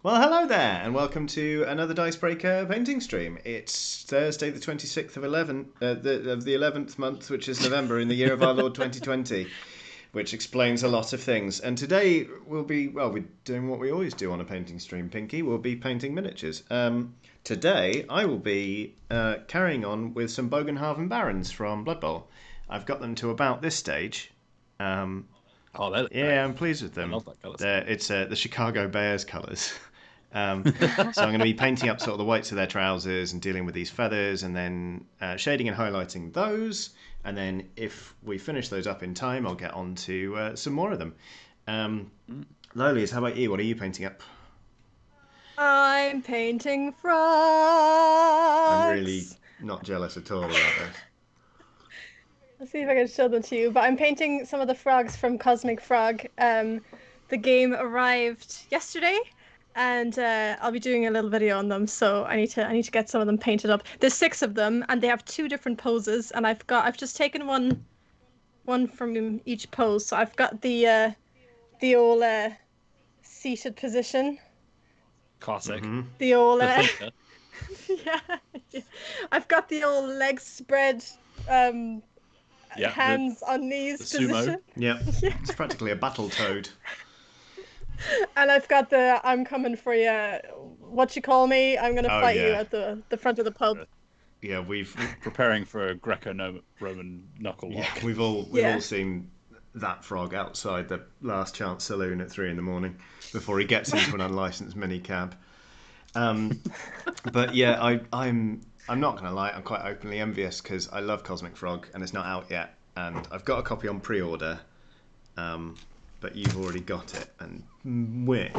Well, hello there, and welcome to another Dicebreaker painting stream. It's Thursday, the 26th of the 11th month, which is November in the year of our Lord 2020, which explains a lot of things. And today we're doing what we always do on a painting stream, Pinky. We'll be painting miniatures. Today I will be carrying on with some Bogenhaven Barons from Blood Bowl. I've got them to about this stage. Oh, yeah, I'm pleased with them. I love that colour. It's the Chicago Bears colours. So I'm going to be painting up sort of the whites of their trousers and dealing with these feathers, and then shading and highlighting those. And then if we finish those up in time, I'll get on to some more of them. Lolies, how about you? What are you painting up? I'm painting frogs. I'm really not jealous at all about this. Let's see if I can show them to you. But I'm painting some of the frogs from Cosmic Frog. The game arrived yesterday, and I'll be doing a little video on them. So I need to get some of them painted up. There's 6 of them, and they have 2 different poses. And I've just taken one from each pose. So I've got the old seated position. Classic. Mm-hmm. The old yeah. I've got the old legs spread. Hands on knees position. Yeah, it's practically a battle toad. And I've got the I'm coming for you. What you call me? I'm gonna fight you at the front of the pub. Yeah, we've preparing for a Greco-Roman knuckle lock. Yeah, we've all seen that frog outside the Last Chance Saloon at 3 a.m. before he gets into an unlicensed minicab. But yeah, I'm not going to lie, I'm quite openly envious because I love Cosmic Frog and it's not out yet. And I've got a copy on pre-order, but you've already got it. And win.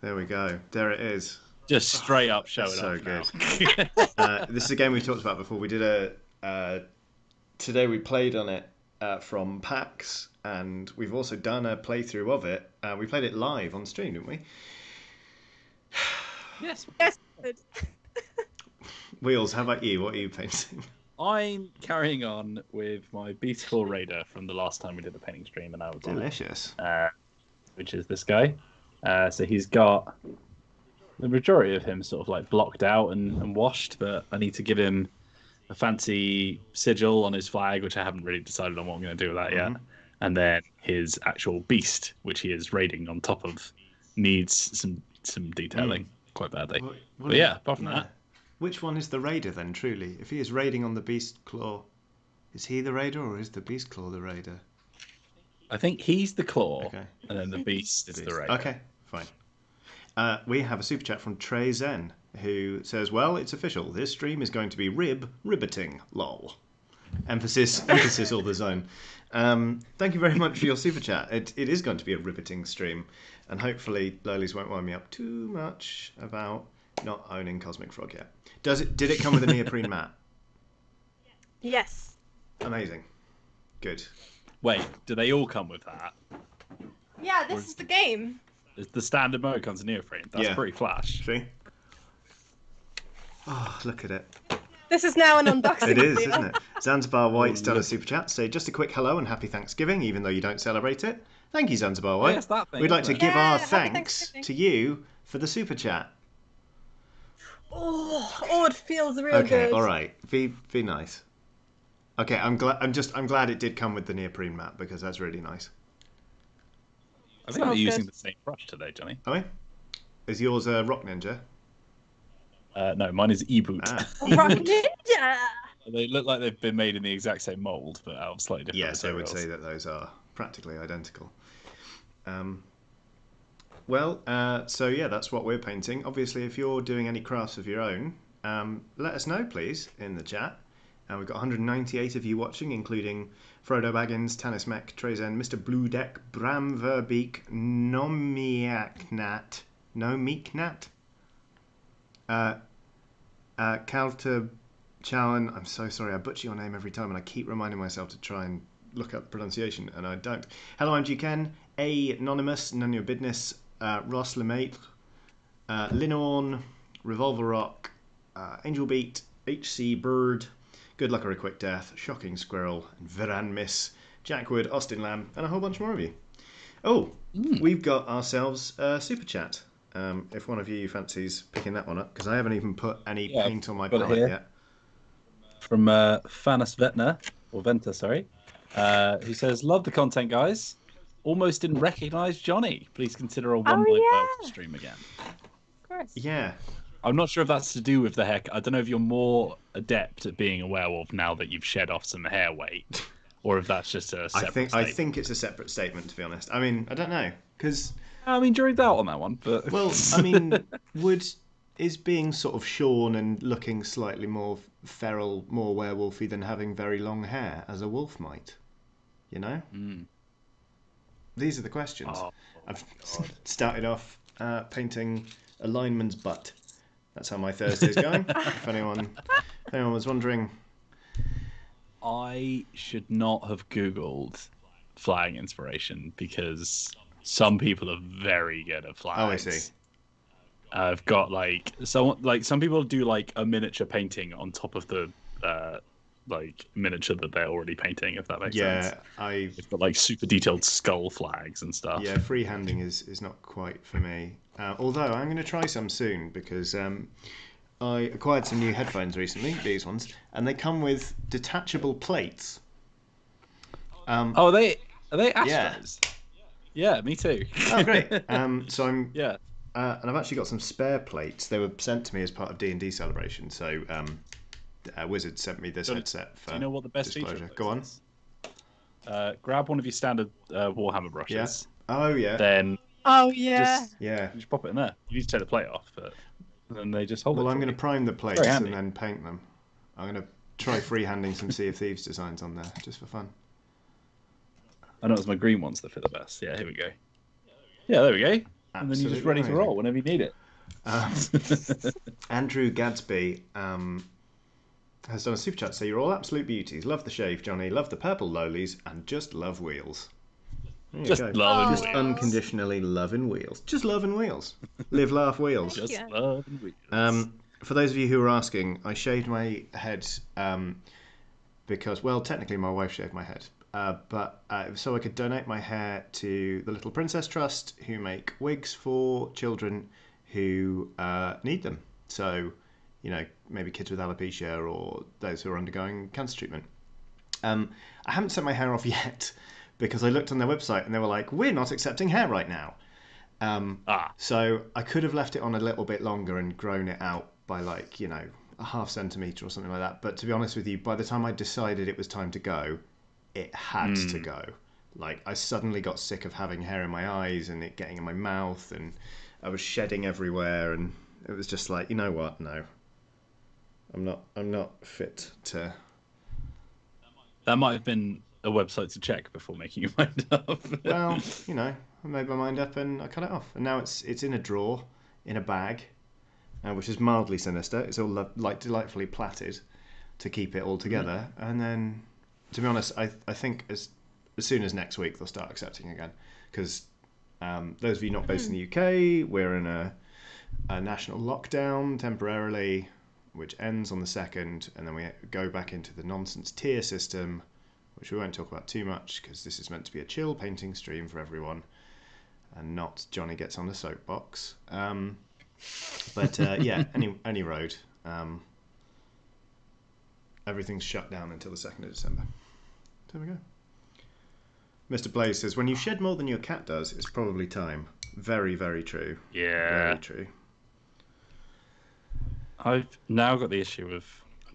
There we go. There it is. Just straight up show it so off. Good. This is a game we talked about before. We did today we played on it from PAX, and we've also done a playthrough of it. We played it live on stream, didn't we? Yes. Wheels, how about you? What are you painting? I'm carrying on with my Beastclaw Raider from the last time we did the painting stream, and I will do delicious. Which is this guy. So he's got the majority of him sort of like blocked out and washed, but I need to give him a fancy sigil on his flag, which I haven't really decided on what I'm going to do with that yet. And then his actual beast, which he is raiding on top of, needs some detailing quite badly. But yeah, apart from that. Which one is the raider then, truly? If he is raiding on the Beastclaw, is he the raider or is the Beastclaw the raider? I think he's the claw, and then the beast is the raider. Okay, fine. We have a super chat from Trey Zen, who says, well, it's official. This stream is going to be ribbiting, lol. Emphasis all the zone. Thank you very much for your super chat. It is going to be a riveting stream, and hopefully Lolies won't wind me up too much about not owning Cosmic Frog yet. Did it come with a neoprene mat? Yes. Amazing. Good. Wait, do they all come with that? Yeah, this is the game. The standard mode comes in neoprene. That's pretty flash. See? Oh, look at it. This is now an unboxing. It is, isn't it? Zanzibar White's done a super chat. Say just a quick hello and happy Thanksgiving, even though you don't celebrate it. Thank you, Zanzibar White. We'd like to give our thanks to you for the super chat. Oh, it feels real good. Okay, all right. Be nice. Okay, I'm glad it did come with the neoprene mat because that's really nice. I think we're using the same brush today, Johnny. Are we? Is yours a Rock Ninja? No, mine is E-Boot. Rock Ninja! They look like they've been made in the exact same mould, but out of slightly different materials. Yes, I would say that those are practically identical. So yeah, that's what we're painting. Obviously, if you're doing any crafts of your own, let us know, please, in the chat. We've got 198 of you watching, including Frodo Baggins, Tanis Mek, Trazen, Mr. Blue Deck, Bram Verbeek, Nomiaknat, Kalta Chowan. I'm so sorry, I butcher your name every time, and I keep reminding myself to try and look up the pronunciation, and I don't. Hello, I'm Duken, Anonymous, None of Your Business, Ross Lemaitre, Linorn, Revolver Rock, Angel Beat, HC Bird, Good Luck or a Quick Death, Shocking Squirrel, and Viran Miss, Jack Wood, Austin Lamb, and a whole bunch more of you. Oh, we've got ourselves a super chat. If one of you fancies picking that one up, because I haven't even put any paint on my palette yet. From Fanis Vetner, or Venter, sorry, who says, "Love the content, guys. Almost didn't recognise Johnny. Please consider a one-night welcome stream again." Of course. Yeah. I'm not sure if that's to do with the hair. I don't know if you're more adept at being a werewolf now that you've shed off some hair weight, or if that's just a separate I think it's a separate statement, to be honest. I mean, I don't know, because... I mean, jury's out on that one, but... Well, I mean, is being sort of shorn and looking slightly more feral, more werewolfy than having very long hair, as a wolf might? You know? These are the questions. I've started off painting a lineman's butt. That's how my Thursday's going. If anyone was wondering. I should not have Googled flag inspiration, because some people are very good at flags. Oh, I see. I've got some people do like a miniature painting on top of the miniature that they're already painting, if that makes sense. Yeah, They've got like super detailed skull flags and stuff. Yeah, freehanding is not quite for me. Although I'm going to try some soon, because I acquired some new headphones recently, these ones, and they come with detachable plates. Are they Astros? Yeah, me too. Oh, great. So I'm... Yeah. And I've actually got some spare plates. They were sent to me as part of D&D Celebration, so Wizard sent me this headset for Do you know what the best disclosure. feature Go on. is? Grab one of your standard Warhammer brushes. Yeah. Oh, yeah. Then just pop it in there. You need to take the plate off, but then they just hold it. Well, I'm going to prime the plates and then paint them. I'm going to try freehanding some Sea of Thieves designs on there, just for fun. I know it's my green ones that fit the best. Yeah, here we go. Yeah, there we go. And then you're just ready to roll whenever you need it. Andrew Gadsby has done a super chat. So you're all absolute beauties. Love the shave, Johnny. Love the purple lowlies, and just love wheels. Just loving wheels. Unconditionally loving wheels. Just loving wheels. Live, laugh, wheels. Just loving wheels. For those of you who are asking, I shaved my head because, well, technically my wife shaved my head. But so I could donate my hair to the Little Princess Trust, who make wigs for children who need them. So, you know, maybe kids with alopecia or those who are undergoing cancer treatment. I haven't sent my hair off yet because I looked on their website and they were like, "We're not accepting hair right now." So I could have left it on a little bit longer and grown it out by, like, you know, a half centimetre or something like that. But to be honest with you, by the time I decided it was time to go, it had to go. Like, I suddenly got sick of having hair in my eyes and it getting in my mouth, and I was shedding everywhere, and it was just like, you know what? No, I'm not fit to. That might have been a website to check before making your mind up. Well, you know, I made my mind up and I cut it off, and now it's in a drawer in a bag, which is mildly sinister. It's all like delightfully plaited to keep it all together, and then. To be honest, I think as soon as next week they'll start accepting again, because those of you not based in the UK, we're in a national lockdown temporarily, which ends on the 2nd, and then we go back into the nonsense tier system, which we won't talk about too much because this is meant to be a chill painting stream for everyone, and not Johnny gets on the soapbox. But yeah, any road. Everything's shut down until the 2nd of December. There we go. Mr. Blaze says, when you shed more than your cat does, it's probably time. Very, very true. Yeah. Very true. I've now got the issue of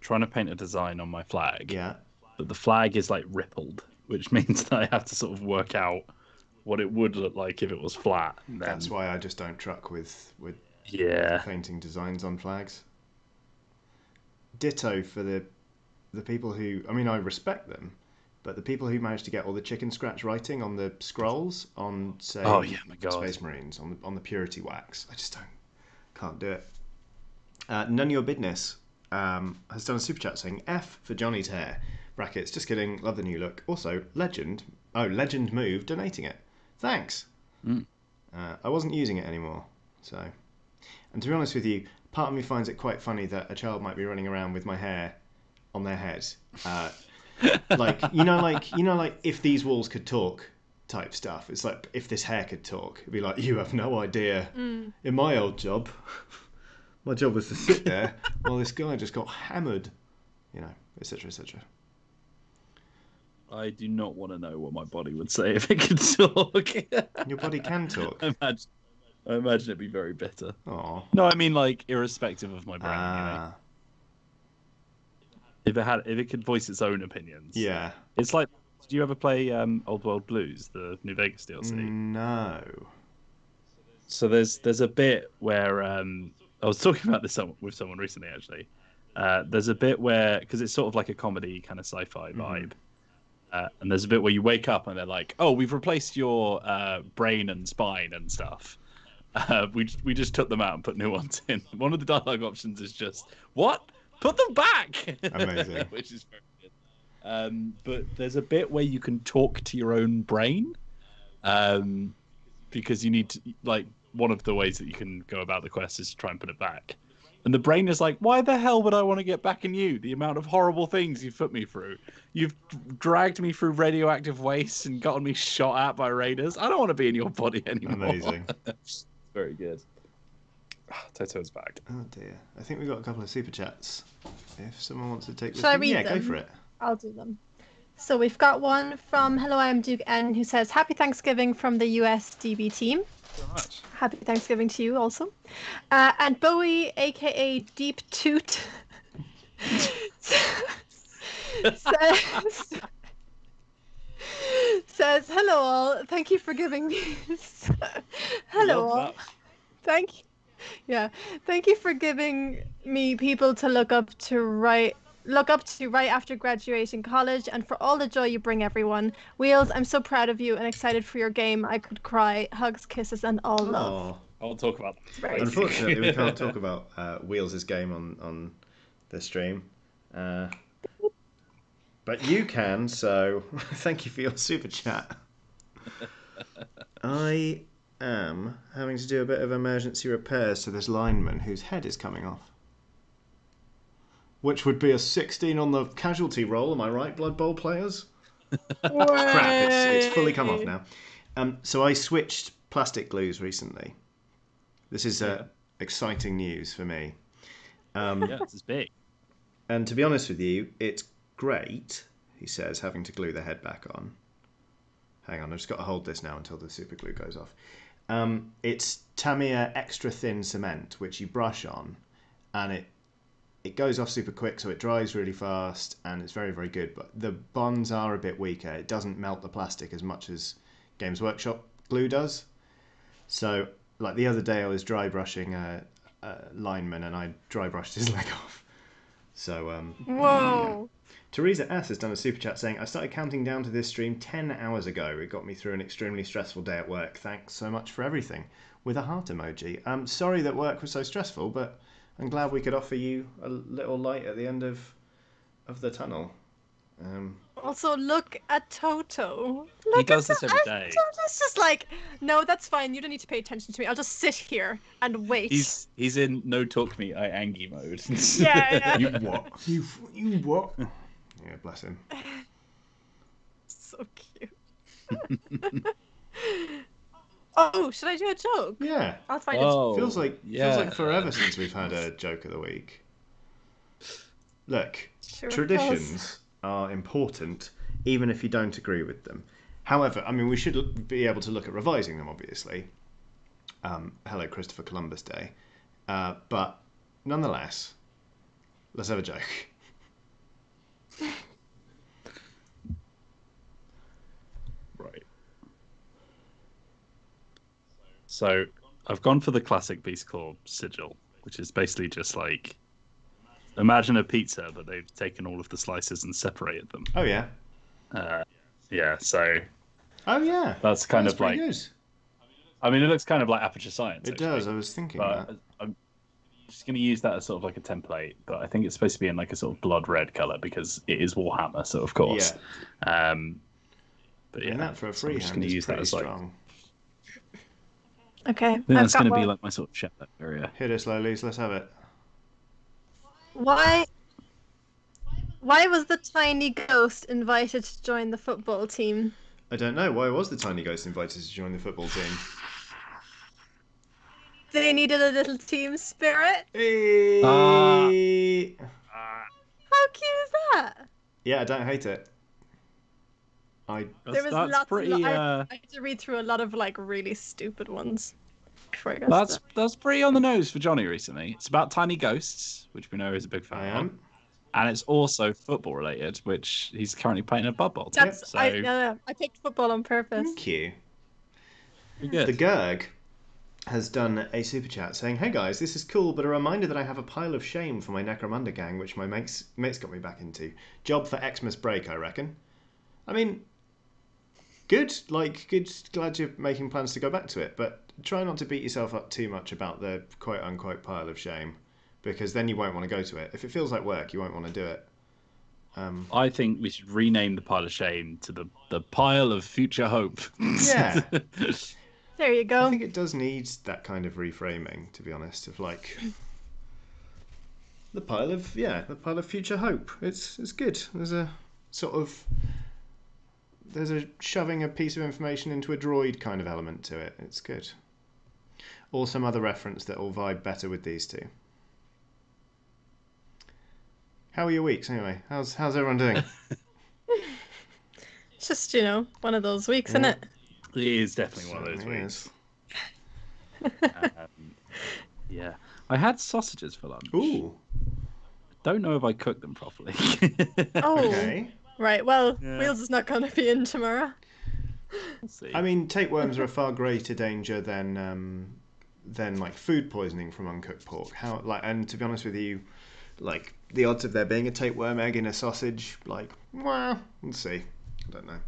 trying to paint a design on my flag. Yeah. But the flag is like rippled, which means that I have to sort of work out what it would look like if it was flat. That's why I just don't truck with painting designs on flags. Ditto for the the people who, I mean, I respect them, but the people who managed to get all the chicken scratch writing on the scrolls on, say, Oh yeah, my God. Space Marines on the Purity wax, I just can't do it. None of your business has done a super chat saying F for Johnny's hair. Brackets, just kidding, love the new look. Also, Legend Move, donating it. Thanks. I wasn't using it anymore, so. And to be honest with you, part of me finds it quite funny that a child might be running around with my hair on their head. Like if these walls could talk type stuff. It's like if this hair could talk, it'd be like, you have no idea. In my old job, my job was to sit there while this guy just got hammered, etc., etc. I do not want to know what my body would say if it could talk. Your body can talk. I imagine it'd be very bitter. Aww. No, I mean like irrespective of my brain. If it could voice its own opinions. Yeah. It's like, did you ever play Old World Blues, the New Vegas DLC? No. So there's a bit where I was talking about this with someone recently actually. There's a bit where, because it's sort of like a comedy kind of sci-fi vibe. And there's a bit where you wake up and they're like, "Oh, we've replaced your brain and spine and stuff. We just took them out and put new ones in." One of the dialogue options is just, "What? Put them back!" Amazing. Which is very good. But there's a bit where you can talk to your own brain, because you need to, like, one of the ways that you can go about the quest is to try and put it back. And the brain is like, why the hell would I want to get back in you? The amount of horrible things you've put me through. You've dragged me through radioactive waste and gotten me shot at by raiders. I don't want to be in your body anymore. Amazing. Very good. Toto's back. Oh dear. I think we've got a couple of super chats. If someone wants to take this. Shall I read them? them? Go for it. I'll do them. So we've got one from Hello, I'm Duke N, who says, "Happy Thanksgiving from the USDB team." So much. Happy Thanksgiving to you also. And Bowie, aka Deep Toot, says, "Hello all. Thank you for giving me." Hello all. That. Thank you. Yeah. Thank you for giving me people to look up to right after graduating college, and for all the joy you bring everyone. Wheels, I'm so proud of you and excited for your game. I could cry. Hugs, kisses, and all love. I'll talk about that. Unfortunately, we can't talk about Wheels' game on the stream. But you can, so thank you for your super chat. I am having to do a bit of emergency repairs to this lineman whose head is coming off. Which would be a 16 on the casualty roll, am I right, Blood Bowl players? Crap, it's fully come off now. So I switched plastic glues recently. This is exciting news for me. Yeah, this is big. And to be honest with you, it's great, he says, having to glue the head back on. Hang on, I've just got to hold this now until the super glue goes off. It's Tamiya extra thin cement, which you brush on, and it goes off super quick, so it dries really fast, and it's very, very good. But the bonds are a bit weaker. It doesn't melt the plastic as much as Games Workshop glue does. So, like the other day, I was dry brushing a lineman, and I dry brushed his leg off. So, Whoa. Yeah. Teresa S has done a super chat saying, "I started counting down to this stream 10 hours ago. It got me through an extremely stressful day at work. Thanks so much for everything." With a heart emoji. I'm sorry that work was so stressful, but I'm glad we could offer you a little light at the end of the tunnel. Also, look at Toto. He does this every day. Toto's just like, "No, that's fine. You don't need to pay attention to me. I'll just sit here and wait." He's in no talk me, I angy mode. Yeah. You what? You what? Yeah, bless him. So cute. Oh, should I do a joke? Yeah. I'll find it. Feels like forever since we've had a joke of the week. Look, Sure traditions are important, even if you don't agree with them. However, I mean, we should be able to look at revising them, obviously. Hello, Christopher Columbus Day. But nonetheless, let's have a joke. Right. So I've gone for the classic Beastclaw sigil, which is basically just like imagine a pizza, but they've taken all of the slices and separated them. Oh yeah. Yeah, so Oh yeah. that's kind That's of pretty like. good. I mean, it looks kind of like Aperture Science. It Actually, does. I was thinking but that. I'm just going to use that as sort of like a template. But I think it's supposed to be in like a sort of blood red color because it is Warhammer, so of course. Yeah. But I mean, yeah, that for a so I'm just freehand going to is use that pretty as like. strong. Okay, I think I've that's got going to be one. like my sort of shadow area. Hit us, Lolies. Let's have it. Why was the tiny ghost invited to join the football team? I don't know. Why was the tiny ghost invited to join the football team? They needed a little team spirit. Hey. How cute is that? Yeah, I don't hate it. There was That's lots pretty. I had to read through a lot of like really stupid ones before I got to That's pretty on the nose for Johnny recently. It's about tiny ghosts, which we know he's a big fan I of, am. and it's also football related, which he's currently playing a Blood Bowl. That's So I picked football on purpose. Thank you. good. The Gerg has done a super chat saying, "Hey guys, this is cool, but a reminder that I have a pile of shame for my Necromunda gang, which my mates got me back into. Job for Xmas break, I reckon." I mean, good. Like, good. Glad you're making plans to go back to it, but try not to beat yourself up too much about the quote unquote pile of shame, because then you won't want to go to it. If it feels like work, you won't want to do it. I think we should rename the pile of shame to the pile of future hope. Yeah. There you I go. think it does need that kind of reframing, to be honest, of like the pile of future hope. It's good. There's a shoving a piece of information into a droid kind of element to it. It's good. Or some other reference that will vibe better with these two. How are your weeks anyway? How's everyone doing? It's just, one of those weeks, Yeah. isn't it? It is definitely one of those Certainly weeks. is. Yeah, I had sausages for lunch. Ooh. Don't know if I cooked them properly. Oh, Okay. right. Well, Yeah. Wheels is not going to be in tomorrow. Let's see. I mean, tapeworms are a far greater danger than like food poisoning from uncooked pork. And to be honest with you, like the odds of there being a tapeworm egg in a sausage, like, well, let's see. I don't know.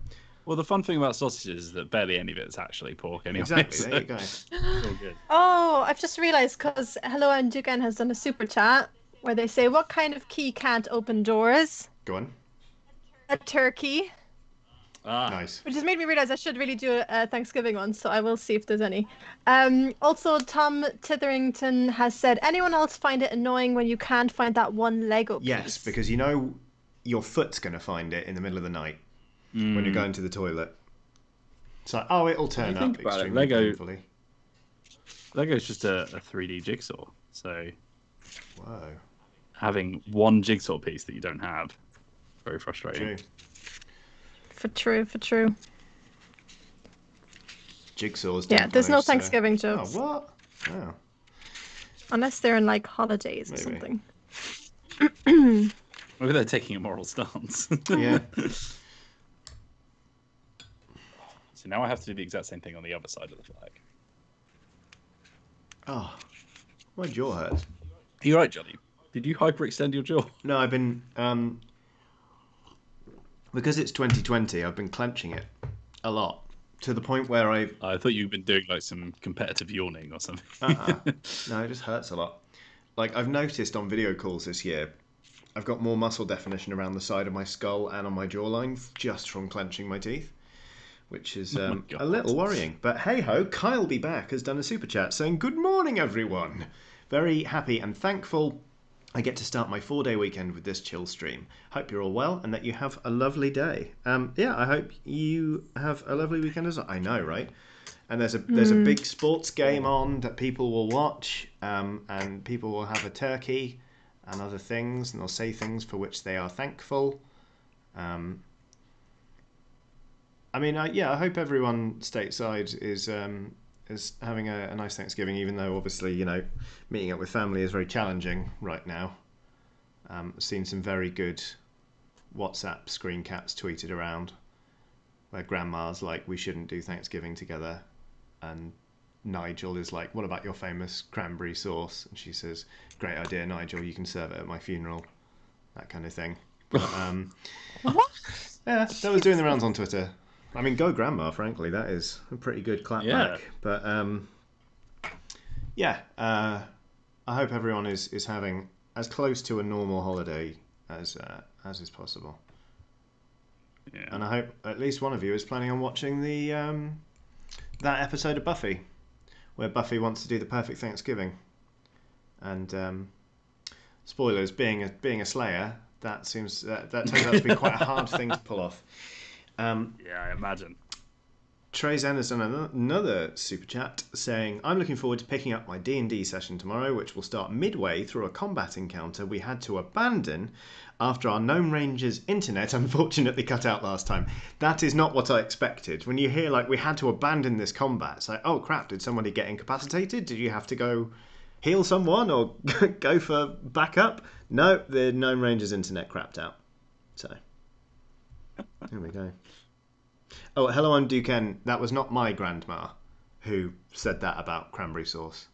Well, the fun thing about sausages is that barely any of it's actually pork anyway. Exactly. So There you go. it's all good. Oh, I've just realised because Hello and Dugan has done a super chat where they say, "What kind of key can't open doors?" Go on. A turkey. Nice. Which has made me realise I should really do a Thanksgiving one, so I will see if there's any. Also, Tom Titherington has said, "Anyone else find it annoying when you can't find that one Lego piece?" Yes, because you know your foot's going to find it in the middle of the night when you're going to the toilet. It's like, oh, it'll turn think up about it, extremely Lego- painfully. Lego's just a 3D jigsaw, so Whoa. having one jigsaw piece that you don't have, very frustrating. True. For true. Jigsaws. Yeah, don't there's no close, Thanksgiving Oh, jokes. what? Oh. Unless they're in like holidays or Maybe. something. Maybe they're taking a moral stance. Yeah. So now I have to do the exact same thing on the other side of the flag. Oh. My jaw hurts. Are you right, Johnny? Did you hyperextend your jaw? No, I've been because it's 2020. I've been clenching it a lot to the point where I thought you'd been doing like some competitive yawning or something. no, it just hurts a lot. Like I've noticed on video calls this year, I've got more muscle definition around the side of my skull and on my jawline just from clenching my teeth, which is Oh my God. a little worrying. But hey ho, Kyle Be Back has done a super chat saying, "Good morning, everyone. Very happy and thankful I get to start my 4-day weekend with this chill stream. Hope you're all well and that you have a lovely day." Yeah, I hope you have a lovely weekend as well. I know, right? And there's a big sports game on that people will watch, and people will have a turkey and other things, and they'll say things for which they are thankful. I mean, I hope everyone stateside is having a nice Thanksgiving, even though obviously, meeting up with family is very challenging right now. I've seen some very good WhatsApp screen caps tweeted around where grandma's like, we shouldn't do Thanksgiving together, and Nigel is like, what about your famous cranberry sauce? And she says, great idea, Nigel, you can serve it at my funeral. That kind of thing. But, What? yeah, that was doing the rounds on Twitter. I mean, go grandma, frankly, that is a pretty good clapback. Yeah. But, yeah, I hope everyone is having as close to a normal holiday as is possible. Yeah. And I hope at least one of you is planning on watching the that episode of Buffy, where Buffy wants to do the perfect Thanksgiving. And spoilers, being a Slayer, that turns out to be quite a hard thing to pull off. Yeah, I imagine. Trey Zen has done another super chat saying, I'm looking forward to picking up my D&D session tomorrow, which will start midway through a combat encounter we had to abandon after our Gnome Ranger's internet unfortunately cut out last time. That is not what I expected. When you hear, like, we had to abandon this combat, it's like, oh crap, did somebody get incapacitated? Did you have to go heal someone or go for backup? No, the Gnome Ranger's internet crapped out. So, here we go. Oh, hello, I'm Duken. That was not my grandma who said that about cranberry sauce.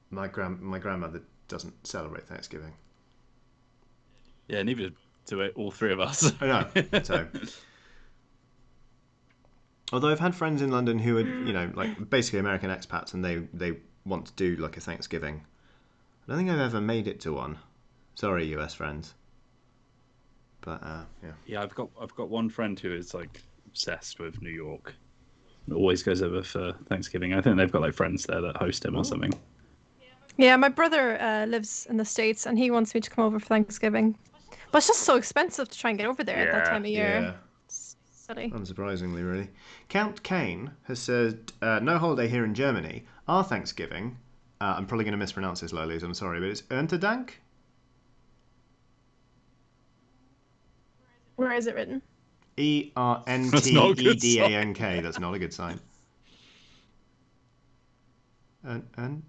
My grandmother doesn't celebrate Thanksgiving. Yeah, neither do it, all three of us. I know. So, although I've had friends in London who are, like basically American expats, and they want to do like a Thanksgiving. I don't think I've ever made it to one. Sorry, US friends. But yeah. Yeah, I've got one friend who is like obsessed with New York. Always goes over for Thanksgiving. I think they've got like friends there that host him or something. Yeah, my brother lives in the States, and he wants me to come over for Thanksgiving. But it's just so expensive to try and get over there at that time of year. Yeah. It's silly. Unsurprisingly, really. Count Kane has said, no holiday here in Germany. Our Thanksgiving, I'm probably going to mispronounce this, Lolies, I'm sorry, but it's Erntedank? Where is it written? Erntedank. That's not a good sign. Erntedank.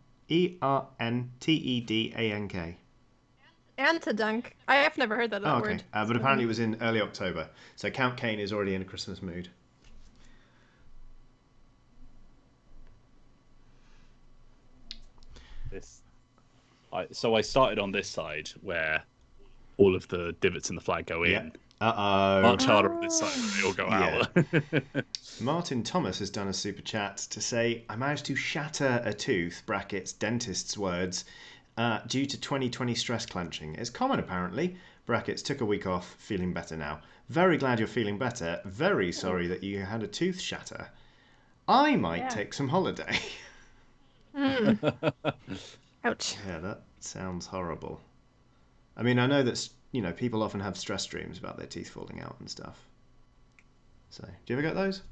Antadunk. I have never heard that Oh, okay. word. But apparently it was in early October. So Count Kane is already in a Christmas mood. So I started on this side where all of the divots in the flag go in. Yeah. Uh-oh. Much harder on this side where they all go out. Martin Thomas has done a super chat to say, I managed to shatter a tooth, brackets, dentist's words, due to 2020 stress clenching. It's common apparently, brackets, took a week off, feeling better now. Very glad you're feeling better. Very sorry that you had a tooth shatter. I might take some holiday. Ouch. Yeah, that sounds horrible. I mean, I know that, people often have stress dreams about their teeth falling out and stuff. So, do you ever get those?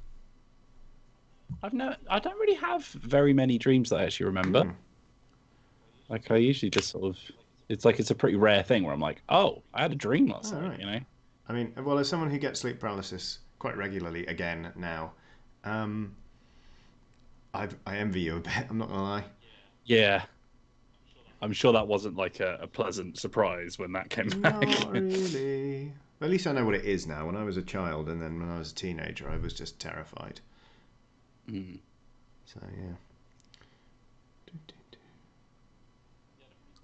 I don't really have very many dreams that I actually remember. Like, I usually just sort of, it's like it's a pretty rare thing where I'm like, oh, I had a dream last night, right. I mean, well, as someone who gets sleep paralysis quite regularly again now, I envy you a bit, I'm not going to lie. Yeah. I'm sure that wasn't like a pleasant surprise when that came back. Not really. At least I know what it is now. When I was a child and then when I was a teenager, I was just terrified. So, yeah.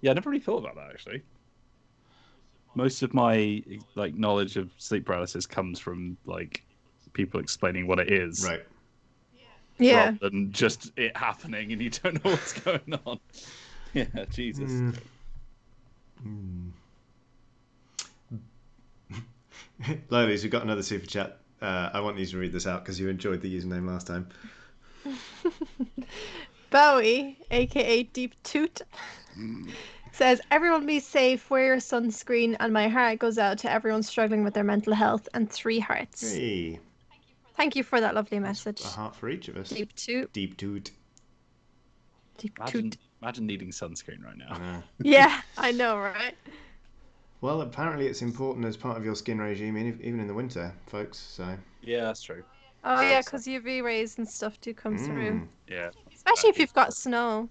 Yeah, I never really thought about that, actually. Most of my like knowledge of sleep paralysis comes from like people explaining what it is. Right. Yeah. Rather than just it happening and you don't know what's going on. Yeah, Jesus. Lolies, we've got another super chat. I want you to read this out because you enjoyed the username last time. Bowie, aka Deep Toot, says, everyone be safe, wear your sunscreen, and my heart goes out to everyone struggling with their mental health, and 3 hearts. Hey. Thank you for that lovely message. A heart for each of us. Deep Toot. Deep Toot. Deep Toot. Imagine needing sunscreen right now. Yeah, I know, right? Well, apparently it's important as part of your skin regime, even in the winter, folks. So. Yeah, that's true. Oh yeah, because UV rays and stuff do come through. Yeah. Especially if you've got snow.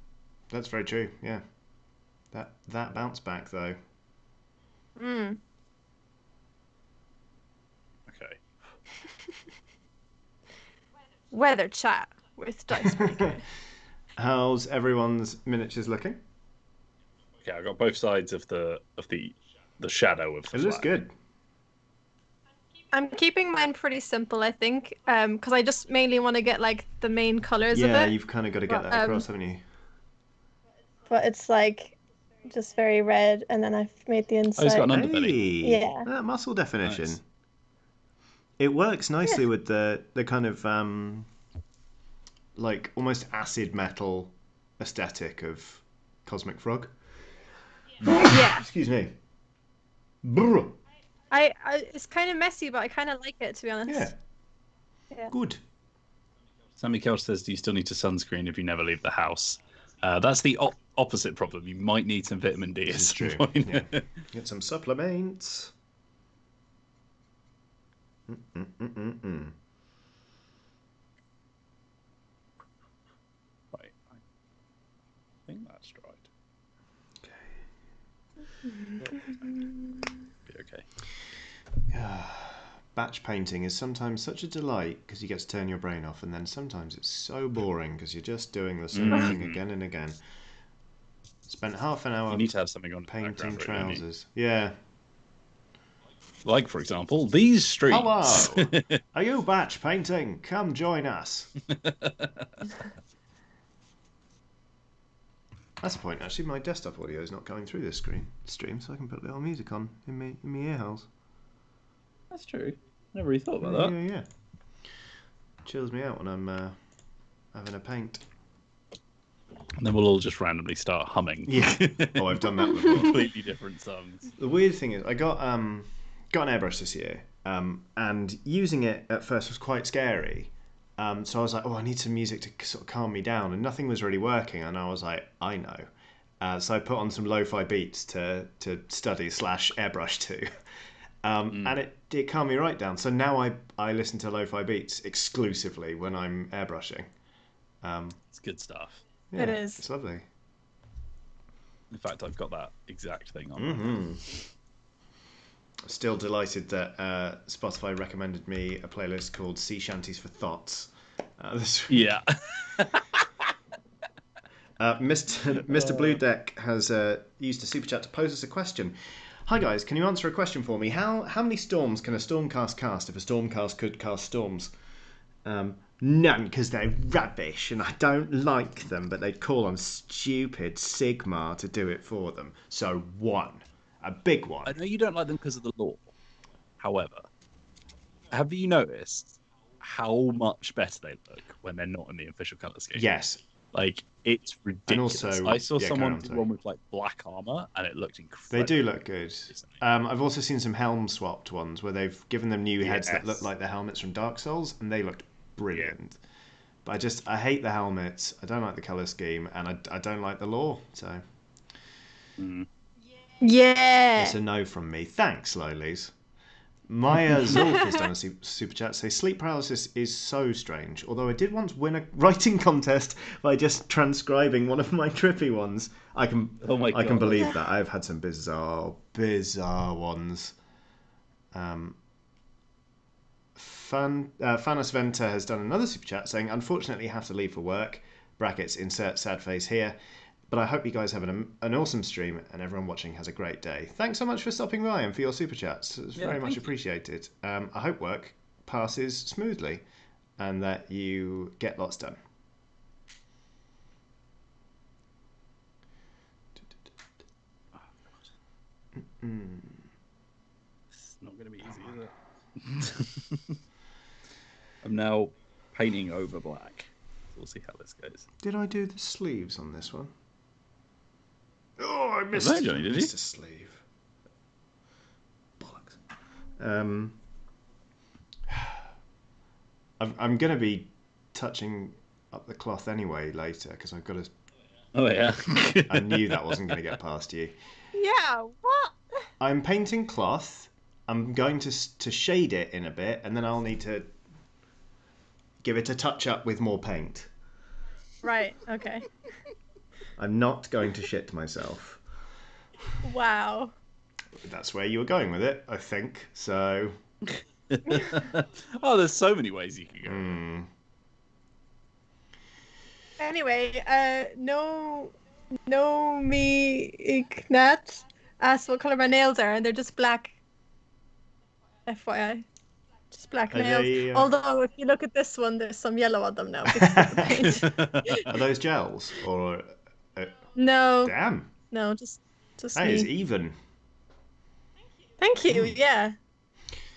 That's very true. Yeah. That bounce back though. Okay. Weather chat. with Dicebreaker. How's everyone's miniatures looking? Yeah, I got both sides of the shadow of the It looks flag. good. I'm keeping mine pretty simple, I think, because I just mainly want to get like the main colors of Yeah, it. you've kind of got to get that across, haven't you? But it's like just very red, and then I've made the inside. Oh, he's got an underbelly. Hey, Yeah. that muscle definition. Nice. It works nicely with the kind of like almost acid metal aesthetic of Cosmic Frog. Yeah. Excuse me. Brr. I it's kind of messy, but I kind of like it, to be honest. Yeah. Yeah. Good. Sammy Kelch says, "Do you still need to sunscreen if you never leave the house?" That's the opposite problem. You might need some vitamin D. This is at some true. point. Yeah. Get some supplements. Mm-mm-mm-mm-mm. Right. I think that's dried. Be okay. Batch painting is sometimes such a delight because you get to turn your brain off, and then sometimes it's so boring because you're just doing the same thing again and again. Spent half an hour You need to have something on the painting background, really, don't you? trousers. Yeah. Like, for example, these streets. Hello! Are you batch painting? Come join us. That's a point, actually. My desktop audio is not going through this stream, so I can put a little music on in my ear holes. That's true. Never really thought about that. Yeah. Chills me out when I'm having a paint. And then we'll all just randomly start humming. Yeah. Oh, I've done that before. Completely different songs. The weird thing is, I got an airbrush this year, and using it at first was quite scary. So I was like, oh, I need some music to sort of calm me down, and nothing was really working. And I was like, I know. So I put on some lo-fi beats to study / airbrush to, and it calmed me right down. So now I listen to lo-fi beats exclusively when I'm airbrushing. It's good stuff. Yeah, It is. It's lovely. In fact, I've got that exact thing on. Mm-hmm. Still delighted that Spotify recommended me a playlist called Sea Shanties for Thoughts. Yeah. Mr. Blue Deck has used a super chat to pose us a question. Hi guys, can you answer a question for me? How many storms can a stormcast cast if a stormcast could cast storms? None, because they're rubbish and I don't like them, but they'd call on stupid Sigmar to do it for them. So one. A big one. I know you don't like them because of the lore. However, have you noticed how much better they look when they're not in the official colour scheme? Yes. Like, it's ridiculous. And also, I saw someone carry do on, one with like black armour, and it looked They incredible. do look good. I've also seen some helm swapped ones where they've given them new heads that look like the helmets from Dark Souls, and they looked brilliant. Yeah. But I hate the helmets. I don't like the colour scheme, and I don't like the lore. So. Yeah. It's a no from me. Thanks, Lolies. Maya Zulf has done a super chat. Say sleep paralysis is so strange. Although I did once win a writing contest by just transcribing one of my trippy ones. I can believe that. I've had some bizarre ones. Fanos Venter has done another super chat saying, unfortunately have to leave for work. Brackets insert sad face here. But I hope you guys have an awesome stream and everyone watching has a great day. Thanks so much for stopping by and for your super chats. It's very much appreciated. I hope work passes smoothly and that you get lots done. It's not going to be easy, is it? I'm now painting over black. We'll see how this goes. Did I do the sleeves on this one? Oh, I missed, Johnny, did missed you? a sleeve. Bollocks. I'm going to be touching up the cloth anyway later because I've got to... Oh, yeah. I knew that wasn't going to get past you. Yeah, what? I'm painting cloth. I'm going to shade it in a bit and then I'll need to give it a touch up with more paint. Right, okay. I'm not going to shit myself. Wow. That's where you were going with it, I think. So. Oh, there's so many ways you could go. Anyway, no me Ignat asked what color my nails are, and they're just black. FYI, just black Are nails. they, Although if you look at this one, there's some yellow on them now because of the paint. are those gels or? No, Damn, no, just that is me. even. Thank you. Yeah,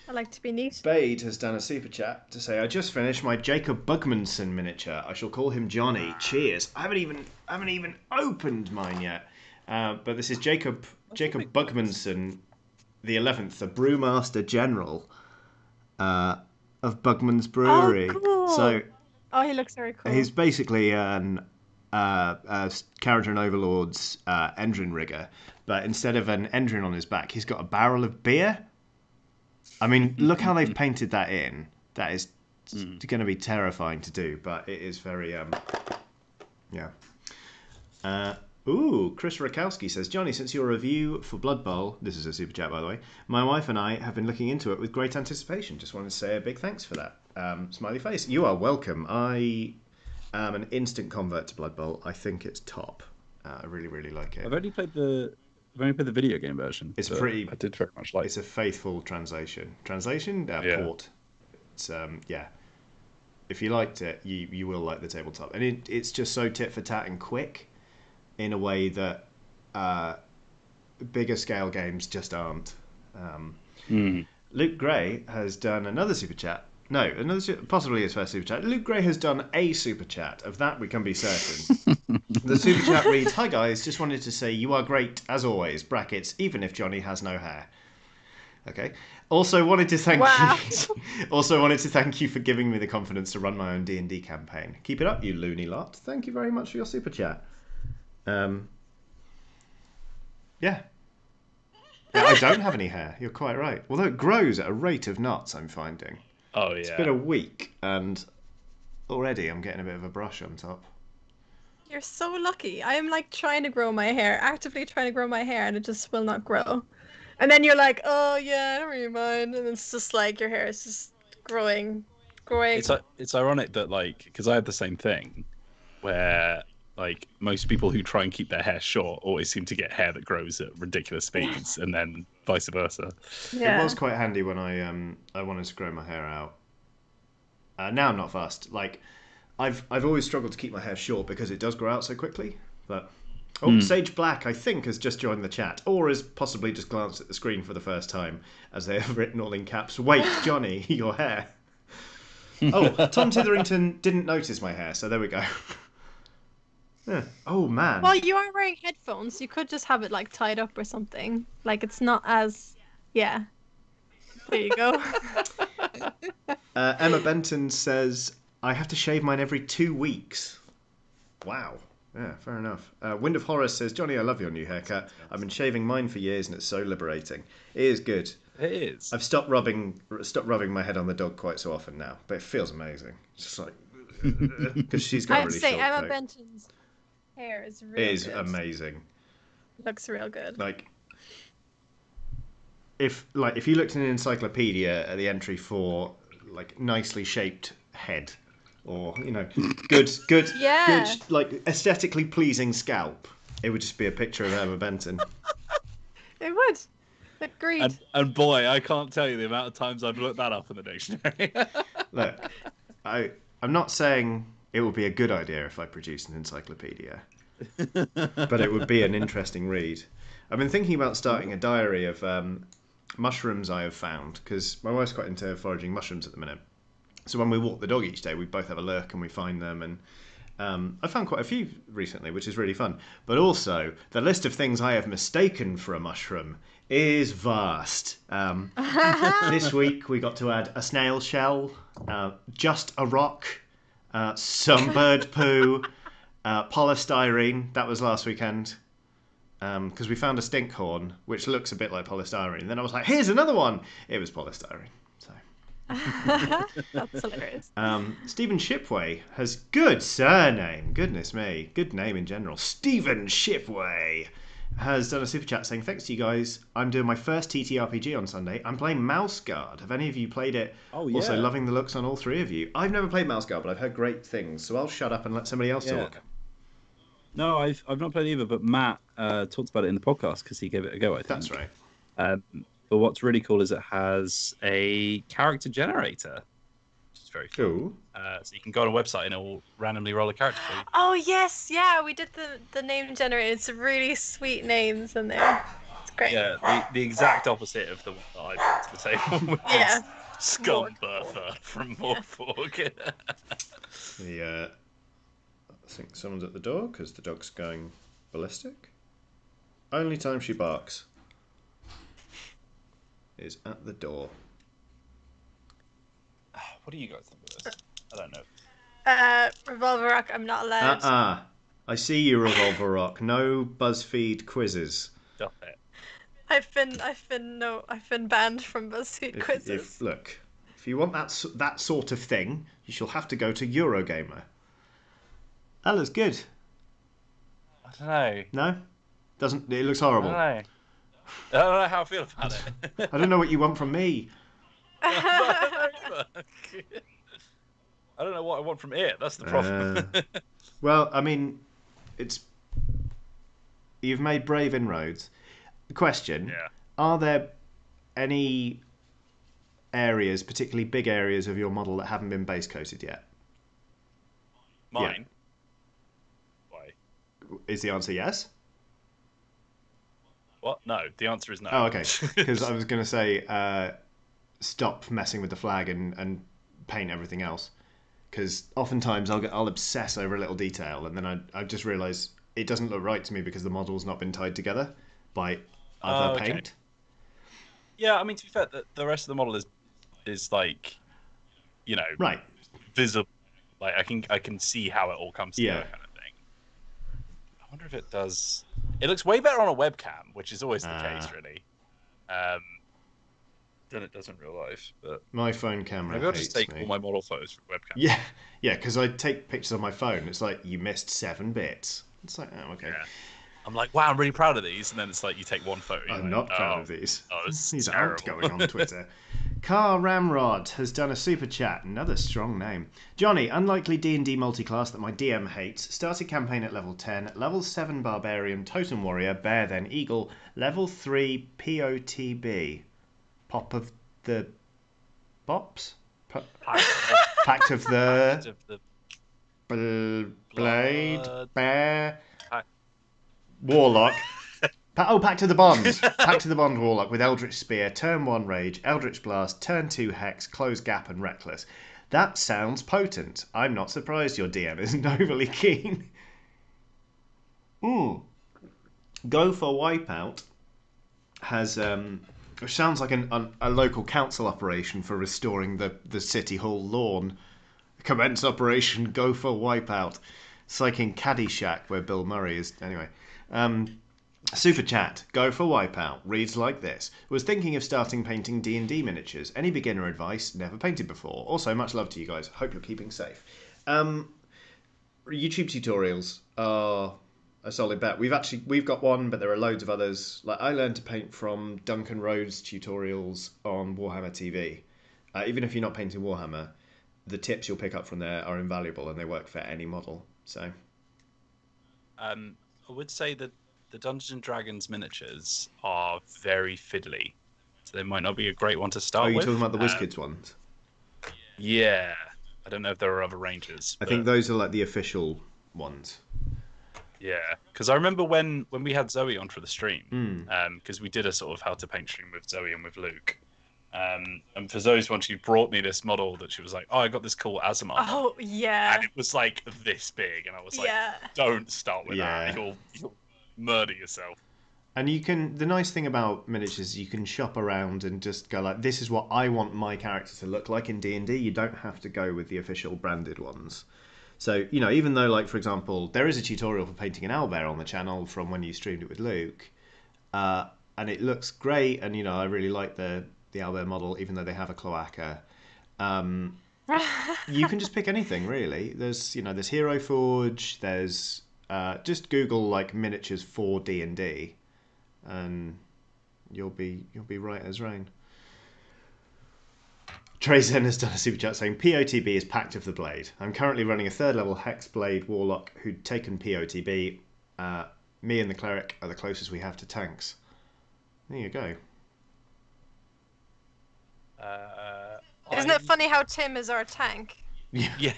I like to be neat. Spade has done a super chat to say, I just finished my Jacob Bugmanson miniature. I shall call him Johnny. Cheers. I haven't even opened mine yet. But this is Jacob Bugmanson, the 11th, the Brewmaster General of Bugman's Brewery. Oh, cool. So he looks very cool. he's basically an Character and Overlord's engine rigger, but instead of an engine on his back, he's got a barrel of beer. I mean, look how they've painted that in. That is going to be terrifying to do, but it is very, yeah. Chris Rakowski says, Johnny, since your review for Blood Bowl, this is a super chat by the way, my wife and I have been looking into it with great anticipation. Just wanted to say a big thanks for that. Smiley face. You are welcome. I am an instant convert to Blood Bowl. I think it's top. I really, really like it. I've only played the video game version. It's pretty. I did very much like. It's a faithful translation. Port. It's yeah. If you liked it, you will like the tabletop, and it's just so tit for tat and quick, in a way that bigger scale games just aren't. Luke Gray has done another super chat. No, possibly his first super chat. Luke Gray has done a super chat. Of that we can be certain. The super chat reads, "Hi guys, just wanted to say you are great as always. Brackets, even if Johnny has no hair." Okay. Also wanted to thank you. Also wanted to thank you for giving me the confidence to run my own D&D campaign. Keep it up, you loony lot. Thank you very much for your super chat. Yeah. I don't have any hair. You're quite right. Although it grows at a rate of knots, I'm finding. Oh yeah. It's been a week, and already I'm getting a bit of a brush on top. You're so lucky. I am like trying to grow my hair, actively trying to grow my hair, and it just will not grow. And then you're like, oh yeah, I don't really mind, and it's just like your hair is just growing. It's ironic that like, because I had the same thing, where like most people who try and keep their hair short always seem to get hair that grows at ridiculous speeds, and then vice versa. Yeah. It was quite handy when I wanted to grow my hair out. Now I'm not fast. Like I've always struggled to keep my hair short because it does grow out so quickly. But Sage Black, I think, has just joined the chat, or has possibly just glanced at the screen for the first time as they have written all in caps. Wait, Johnny, your hair. Oh, Tom Titherington didn't notice my hair, so there we go. Yeah. Oh man. Well, you are wearing headphones. You could just have it like tied up or something. Like it's not as, yeah. There you go. Emma Benton says, I have to shave mine every 2 weeks. Wow. Yeah, fair enough. Wind of Horror says, Johnny, I love your new haircut. I've been shaving mine for years and it's so liberating. It is good. It is. I've stopped rubbing my head on the dog quite so often now, but it feels amazing. It's just like, because she's got a really short Emma coat. Benton's hair is real It is good. amazing. Looks real good. Like if you looked in an encyclopedia at the entry for like nicely shaped head, or good like aesthetically pleasing scalp, it would just be a picture of Emma Benton. It would. Agreed. And boy, I can't tell you the amount of times I've looked that up in the dictionary. Look, I'm not saying it would be a good idea if I produced an encyclopedia, but it would be an interesting read. I've been thinking about starting a diary of mushrooms I have found, because my wife's quite into foraging mushrooms at the minute. So when we walk the dog each day, we both have a look and we find them, and I found quite a few recently, which is really fun. But also, the list of things I have mistaken for a mushroom is vast. This week we got to add a snail shell, just a rock, some bird poo, polystyrene. That was last weekend. Because we found a stinkhorn, which looks a bit like polystyrene. Then I was like, here's another one. It was polystyrene. So. That's hilarious. Stephen Shipway has good surname. Goodness me. Good name in general. Stephen Shipway. has done a super chat saying, thanks to you guys, I'm doing my first TTRPG on Sunday. I'm playing Mouse Guard. Have any of you played it? Oh, yeah. Also loving the looks on all three of you. I've never played Mouse Guard, but I've heard great things, so I'll shut up and let somebody else talk. No, I've not played either, but Matt talked about it in the podcast because he gave it a go, I think. That's right. But what's really cool is it has a character generator, which is very fun. So you can go on a website and it will randomly roll a character for you. Oh yes, yeah, we did the name generator. It's really sweet names in there. It's great. Yeah, the exact opposite of the one that I brought to the table. Which is Scumbertha from Morfork. I think someone's at the door because the dog's going ballistic. Only time she barks is at the door. What do you guys think of this? I don't know. Revolver Rock, I'm not allowed. I see you, Revolver Rock. No BuzzFeed quizzes. Stop it. I've been banned from BuzzFeed quizzes. Look, if you want that sort of thing, you shall have to go to Eurogamer. That looks good. I don't know. No? Doesn't it looks horrible. I don't know how I feel about it. I don't know what you want from me. I don't know what I want from it. That's the problem. Well, I mean, you've made brave inroads. The question: are there any areas, particularly big areas of your model, that haven't been base coated yet? Mine. Yeah. Why? Is the answer yes? What? No. The answer is no. Oh, okay. Because I was going to say, stop messing with the flag and paint everything else. Because oftentimes I'll obsess over a little detail, and then I just realise it doesn't look right to me because the model's not been tied together by other paint. Yeah, I mean, to be fair, the rest of the model is like, right, visible. Like I can see how it all comes together, kind of thing. I wonder if it does. It looks way better on a webcam, which is always the case, really. Than it does in real life. But my phone camera. Maybe I'll just take all my model photos from webcam. Yeah, because I take pictures on my phone. It's like you missed 7 bits. It's like, oh, okay. Yeah. I'm like, wow, I'm really proud of these, and then it's like you take one photo. I'm not proud of these. Oh, these aren't going on Twitter. Car Ramrod has done a super chat. Another strong name. Johnny, unlikely D&D multiclass that my DM hates. Started campaign at level 10. Level 7 Barbarian, Totem Warrior, Bear then Eagle. Level 3 POTB. Pop of the Bops? Pact of the Blade. Bear. Warlock. Pact of the Bond. Pact of the Bond Warlock with Eldritch Spear, turn 1 Rage, Eldritch Blast, turn 2 Hex, Close Gap and Reckless. That sounds potent. I'm not surprised your DM isn't overly keen. Go for Wipeout has, which sounds like a local council operation for restoring the City Hall lawn. Commence Operation Go for Wipeout. It's like in Caddyshack where Bill Murray is. Anyway. Super chat, Go for Wipeout, reads like this. Was thinking of starting painting D&D miniatures. Any beginner advice? Never painted before. Also, much love to you guys. Hope you're keeping safe. YouTube tutorials are a solid bet. We've got one, but there are loads of others. Like I learned to paint from Duncan Rhodes tutorials on Warhammer TV. Even if you're not painting Warhammer, the tips you'll pick up from there are invaluable and they work for any model. So, I would say that the Dungeons and Dragons miniatures are very fiddly, so they might not be a great one to start with. Oh, you're talking about the WizKids ones? Yeah. I don't know if there are other ranges. I think those are like the official ones. Yeah, because I remember when we had Zoe on for the stream, because we did a sort of how to paint stream with Zoe and with Luke. And for Zoe's one, she brought me this model that she was like, oh, I got this cool Azimar. Oh, yeah. And it was like this big, and I was like, don't start with that. You'll murder yourself. And the nice thing about miniatures is you can shop around and just go like, this is what I want my character to look like in D&D. You don't have to go with the official branded ones. So, even though, like, for example, there is a tutorial for painting an owlbear on the channel from when you streamed it with Luke, and it looks great, and, I really like the owlbear model, even though they have a cloaca. You can just pick anything, really. There's Hero Forge, there's... just Google, like, miniatures for D&D, and you'll be right as rain. Trazen has done a super chat saying POTB is Pact of the Blade. I'm currently running a 3rd level Hexblade Warlock who'd taken POTB. Me and the Cleric are the closest we have to tanks. There you go. Isn't it funny how Tim is our tank? Yeah.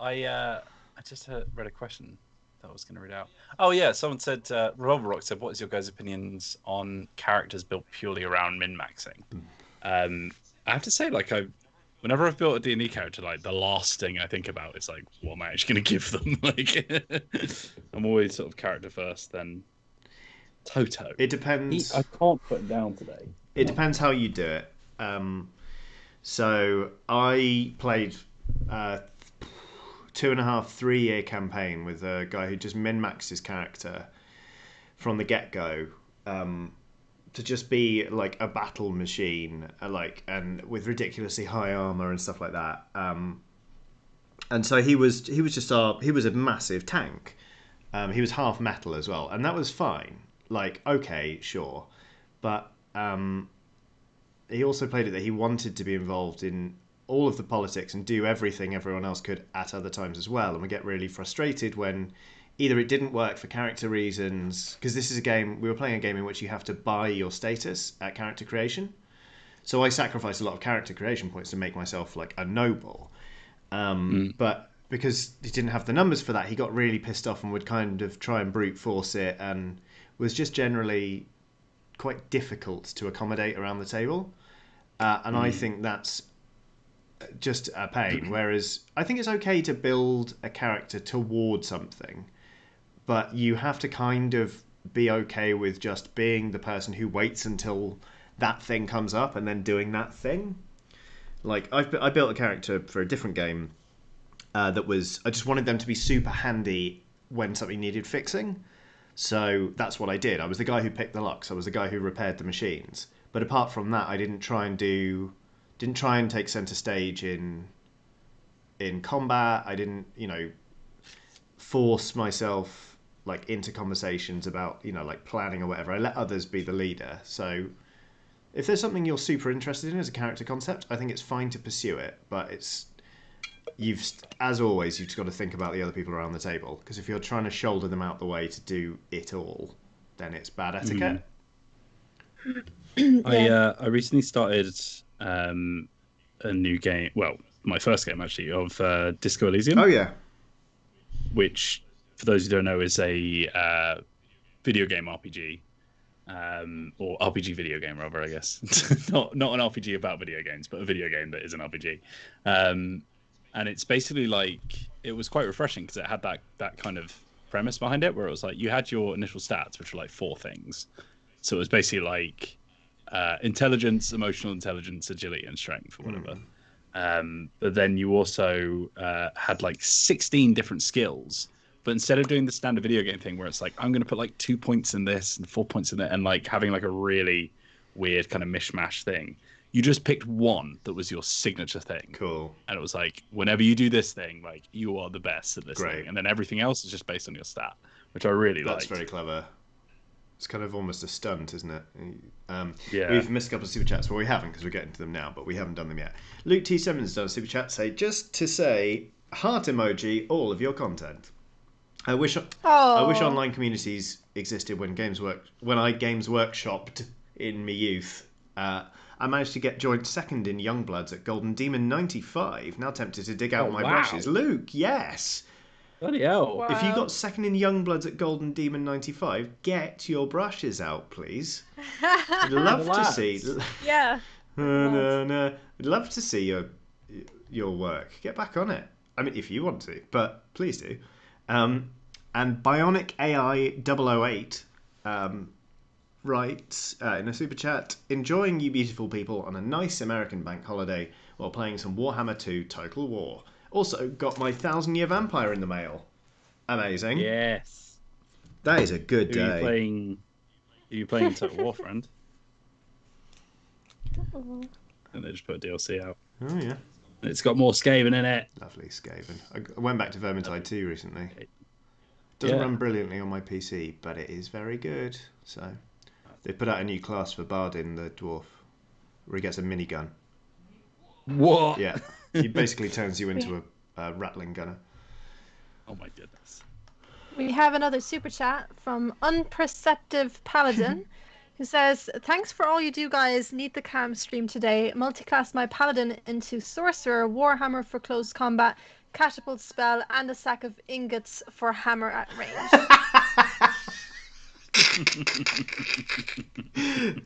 I just read a question that I was going to read out. Oh yeah, someone said, Revolver Rock said, what is your guys' opinions on characters built purely around min-maxing? I have to say, like, whenever I've built a D&D character, like, the last thing I think about is, like, what am I actually going to give them? Like, I'm always sort of character first, then Toto. It depends. I can't put him down today. It depends how you do it. So I played 2.5, 3 year campaign with a guy who just min-maxed his character from the get-go. To just be like a battle machine, and with ridiculously high armor and stuff like that. And so he was a massive tank. He was half metal as well, and that was fine. Like, okay, sure, but he also played it that he wanted to be involved in all of the politics and do everything everyone else could at other times as well, and we get really frustrated when either it didn't work for character reasons, because we were playing a game in which you have to buy your status at character creation. So I sacrificed a lot of character creation points to make myself like a noble. But because he didn't have the numbers for that, he got really pissed off and would kind of try and brute force it, and was just generally quite difficult to accommodate around the table. And I think that's just a pain. Whereas I think it's okay to build a character toward something, but you have to kind of be okay with just being the person who waits until that thing comes up and then doing that thing. Like, I built a character for a different game I just wanted them to be super handy when something needed fixing. So that's what I did. I was the guy who picked the locks. I was the guy who repaired the machines. But apart from that, I didn't try and take center stage in combat. I didn't, force myself like into conversations about, like planning or whatever. I let others be the leader. So if there's something you're super interested in as a character concept, I think it's fine to pursue it. But as always, you've just got to think about the other people around the table. Because if you're trying to shoulder them out the way to do it all, then it's bad etiquette. Yeah. I recently started a new game. Well, my first game actually of Disco Elysium. Oh yeah. Which, for those who don't know, is a video game RPG, or RPG video game rather, I guess. not an RPG about video games, but a video game that is an RPG. And it's basically like, it was quite refreshing because it had that kind of premise behind it, where it was like you had your initial stats, which were like 4 things. So it was basically like intelligence, emotional intelligence, agility, and strength, or whatever. But then you also had like 16 different skills. But instead of doing the standard video game thing where it's like, I'm going to put like 2 points in this and 4 points in that, and like having like a really weird kind of mishmash thing, you just picked one that was your signature thing. Cool. And it was like, whenever you do this thing, like, you are the best at this thing. And then everything else is just based on your stat, which I really like. That's very clever. It's kind of almost a stunt, isn't it? Yeah. We've missed a couple of super chats. Well, we haven't, because we're getting to them now, but we haven't done them yet. Luke T. Simmons done a super chat. Just to say, heart emoji, all of your content. I wish online communities existed when I games workshopped in my youth. I managed to get joint second in Youngbloods at Golden Demon 95. Now tempted to dig out my brushes. Luke, yes. Bloody hell. Wow. If you got second in Youngbloods at Golden Demon 95, get your brushes out, please. I'd love to see. Yeah. No. I'd love to see your work. Get back on it. I mean, if you want to, but please do. And Bionic AI 008 writes in a super chat, enjoying you beautiful people on a nice American bank holiday while playing some Warhammer 2 Total War. Also got my 1,000-year vampire in the mail. Amazing. Yes. That is a good day. Are you playing Total War, friend? And they just put a DLC out. Oh yeah. It's got more Skaven in it. Lovely Skaven. I went back to Vermintide 2 recently. Doesn't run brilliantly on my PC, but it is very good. So they put out a new class for Bardin, the dwarf, where he gets a minigun. What? Yeah, he basically turns you into a rattling gunner. Oh my goodness. We have another super chat from Unperceptive Paladin, who says, "Thanks for all you do, guys. Need the cam stream today. Multiclass my paladin into sorcerer, warhammer for close combat, catapult spell, and a sack of ingots for hammer at range."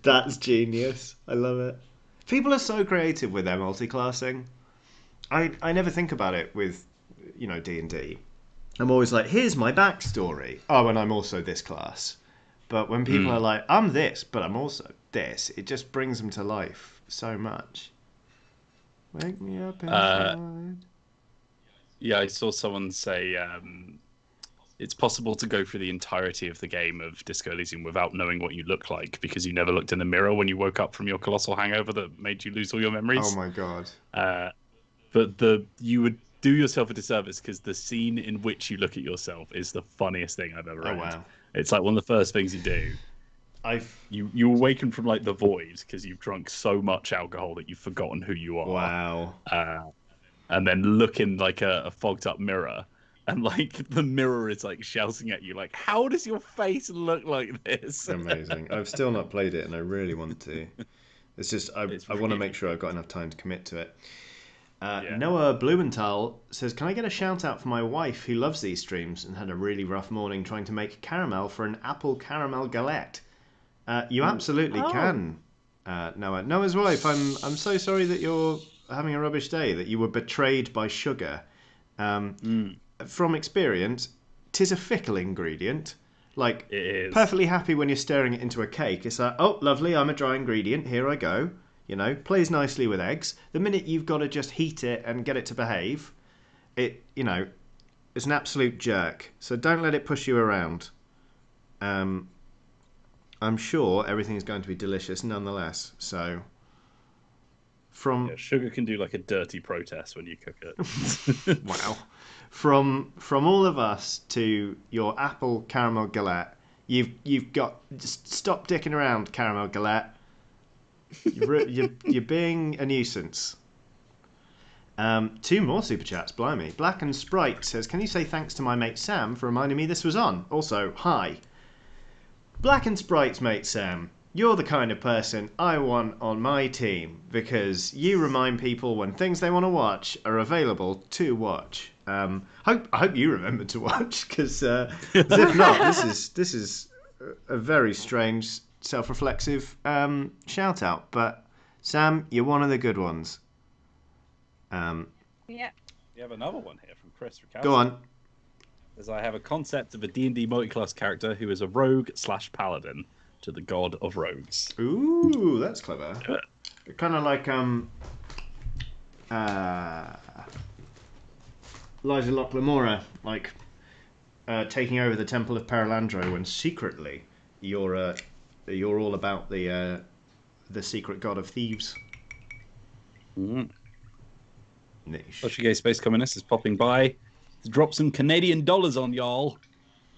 That's genius. I love it. People are so creative with their multiclassing. I never think about it with, D&D. I'm always like, here's my backstory. Oh, and I'm also this class. But when people are like, I'm this, but I'm also this, it just brings them to life so much. Wake me up inside. Yeah, I saw someone say it's possible to go through the entirety of the game of Disco Elysium without knowing what you look like because you never looked in the mirror when you woke up from your colossal hangover that made you lose all your memories. Oh my god. But you would do yourself a disservice because the scene in which you look at yourself is the funniest thing I've ever read. Oh wow. It's like one of the first things you do. You awaken from like the void because you've drunk so much alcohol that you've forgotten who you are. Wow. And then look in like a fogged up mirror, and like the mirror is like shouting at you, like, "How does your face look like this?" Amazing. I've still not played it, and I really want to. It's just I want to make sure I've got enough time to commit to it. Noah Blumenthal says, "Can I get a shout out for my wife who loves these streams and had a really rough morning trying to make caramel for an apple caramel galette?" You absolutely can, Noah. Noah's wife, I'm so sorry that you're having a rubbish day, that you were betrayed by sugar. From experience, 'tis a fickle ingredient. Like, it is. Perfectly happy when you're stirring it into a cake. It's like, oh, lovely, I'm a dry ingredient, here I go. Plays nicely with eggs. The minute you've got to just heat it and get it to behave, it's an absolute jerk. So don't let it push you around. I'm sure everything is going to be delicious nonetheless. So, sugar can do like a dirty protest when you cook it. Wow. From all of us to your apple caramel galette, you've got, just stop dicking around, caramel galette. You're being a nuisance. 2 more super chats, blimey. Black and Sprite says, "Can you say thanks to my mate Sam for reminding me this was on? Also, hi." Black and Sprite's mate Sam, you're the kind of person I want on my team because you remind people when things they want to watch are available to watch. I hope you remember to watch because if not, this is a very strange, self-reflexive shout out. But Sam, you're one of the good ones. Yeah. We have another one here from Chris Rikowski. Go on. As I have a concept of a D&D multiclass character who is a rogue/paladin to the god of rogues. Ooh, that's clever. Kind of like Liza Lochlamora, like taking over the Temple of Paralandro when secretly you're all about the secret god of thieves. Mm. Niche. Portuguese Space Communist is popping by to drop some Canadian dollars on y'all.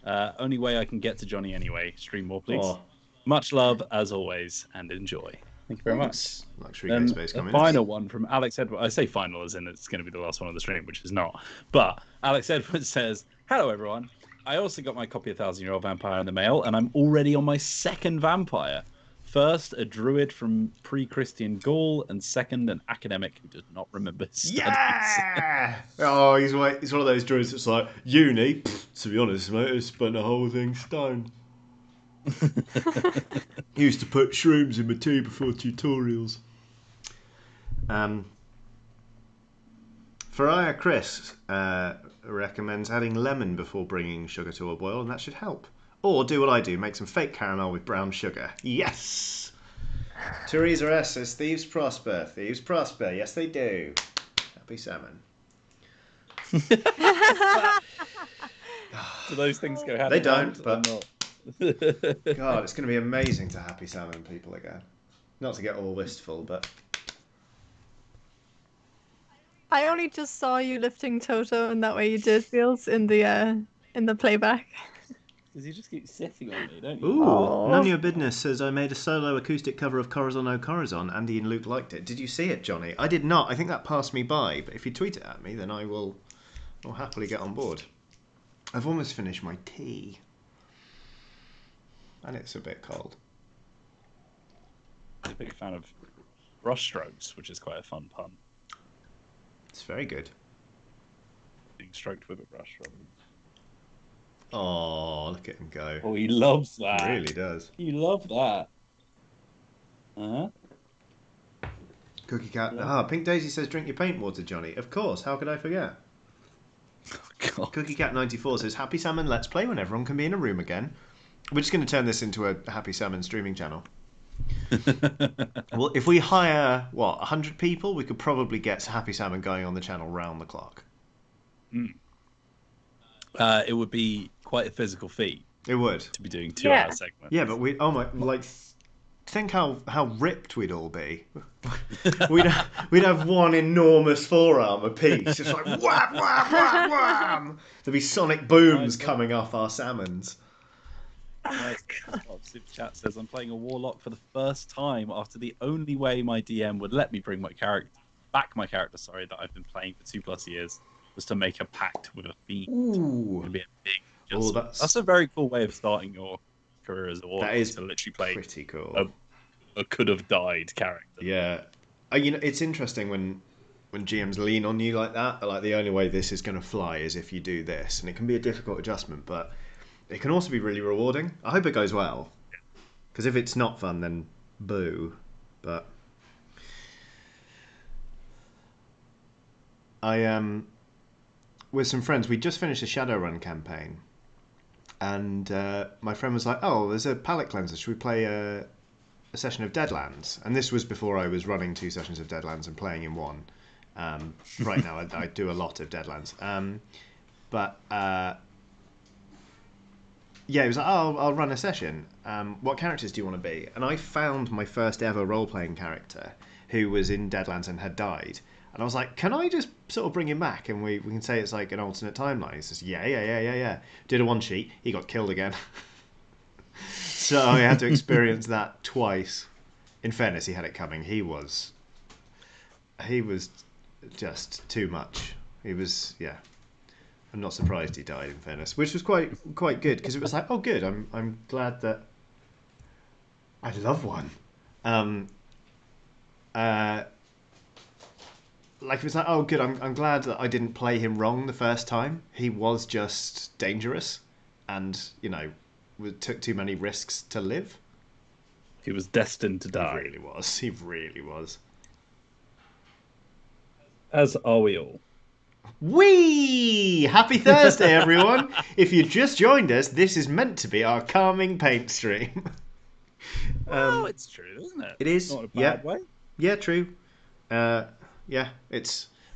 Only way I can get to Johnny anyway. Stream more, please. Oh. Much love, as always, and enjoy. Thank you very much. Luxury Gay Space A Communist. final one from Alex Edwards. I say final as in it's going to be the last one of the stream, which is not. But Alex Edwards says, "Hello, everyone. I also got my copy of 1,000-Year-Old Vampire in the mail, and I'm already on my second vampire. First, a druid from pre-Christian Gaul, and second, an academic who does not remember his studies." Yeah! Oh, he's one of those druids that's like, uni, to be honest, mate, I spent the whole thing stoned. Used to put shrooms in my tea before tutorials. Faria Chris recommends adding lemon before bringing sugar to a boil, and that should help. Or do what I do, make some fake caramel with brown sugar. Yes! Teresa S says, "Thieves prosper. Thieves prosper. Yes, they do. Happy salmon." Do those things go hand They in hand? don't, but... or not? God, it's going to be amazing to happy salmon people again. Not to get all wistful, but... I only just saw you lifting Toto in that way you did, Feels, in the in the playback. Because you just keep sitting on me, don't you? Ooh, Oh. None of Your Business says, I made a solo acoustic cover of Corazon O Corazon. Andy and Luke liked it. Did you see it, Johnny? I did not. I think that passed me by. But if you tweet it at me, then I'll happily get on board. I've almost finished my tea. And it's a bit cold. I'm a big fan of brushstrokes, which is quite a fun pun. It's very good. Being stroked with a brushstroke. Oh, look at him go. Oh, he loves that. He really does. You love that. Cookie Cat. Yeah. Pink Daisy says, drink your paint water, Johnny. Of course, how could I forget? Oh, God. Cookie Cat 94 says, Happy Salmon, let's play when everyone can be in a room again. We're just going to turn this into a Happy Salmon streaming channel. Well, if we hire, 100 people, we could probably get Happy Salmon going on the channel round the clock. It would be quite a physical feat. It would. To be doing 2-hour segments. Yeah, but think how ripped we'd all be. we'd have one enormous forearm apiece. It's like wham, wham, wham, wham. There'd be sonic booms coming off our salmons. Super Chat says, I'm playing a warlock for the first time after the only way my DM would let me bring my character back that I've been playing for 2+ years was to make a pact with a fiend. Ooh. It'd be a big That's a very cool way of starting your career as a warlock. That is to literally play pretty cool. A could have died character. Yeah. It's interesting when GMs lean on you like that. Like, the only way this is going to fly is if you do this, and it can be a difficult adjustment, but it can also be really rewarding. I hope it goes well, because if it's not fun, then boo. But with some friends, we just finished a Shadowrun campaign, and my friend was like, "Oh, there's a palette cleanser. Should we play a session of Deadlands?" And this was before I was running 2 sessions of Deadlands and playing in one. Right now, I do a lot of Deadlands. Yeah, he was like, "Oh, I'll run a session. What characters do you want to be?" And I found my first ever role-playing character who was in Deadlands and had died. And I was like, can I just sort of bring him back and we can say it's like an alternate timeline? He says, yeah. Did a one sheet. He got killed again. So I had to experience that twice. In fairness, he had it coming. He was just too much. He was, yeah. I'm not surprised he died, in fairness, which was quite good, because it was like, oh, good. I'm glad that I love one. Like, it was like, oh, good. I'm glad that I didn't play him wrong the first time. He was just dangerous, and took too many risks to live. He was destined to die. He really was. He really was. As are we all. Whee! Happy Thursday, everyone! If you just joined us, this is meant to be our calming paint stream. Well, it's true, isn't it? It is. Not in a bad way. Yeah, true. We're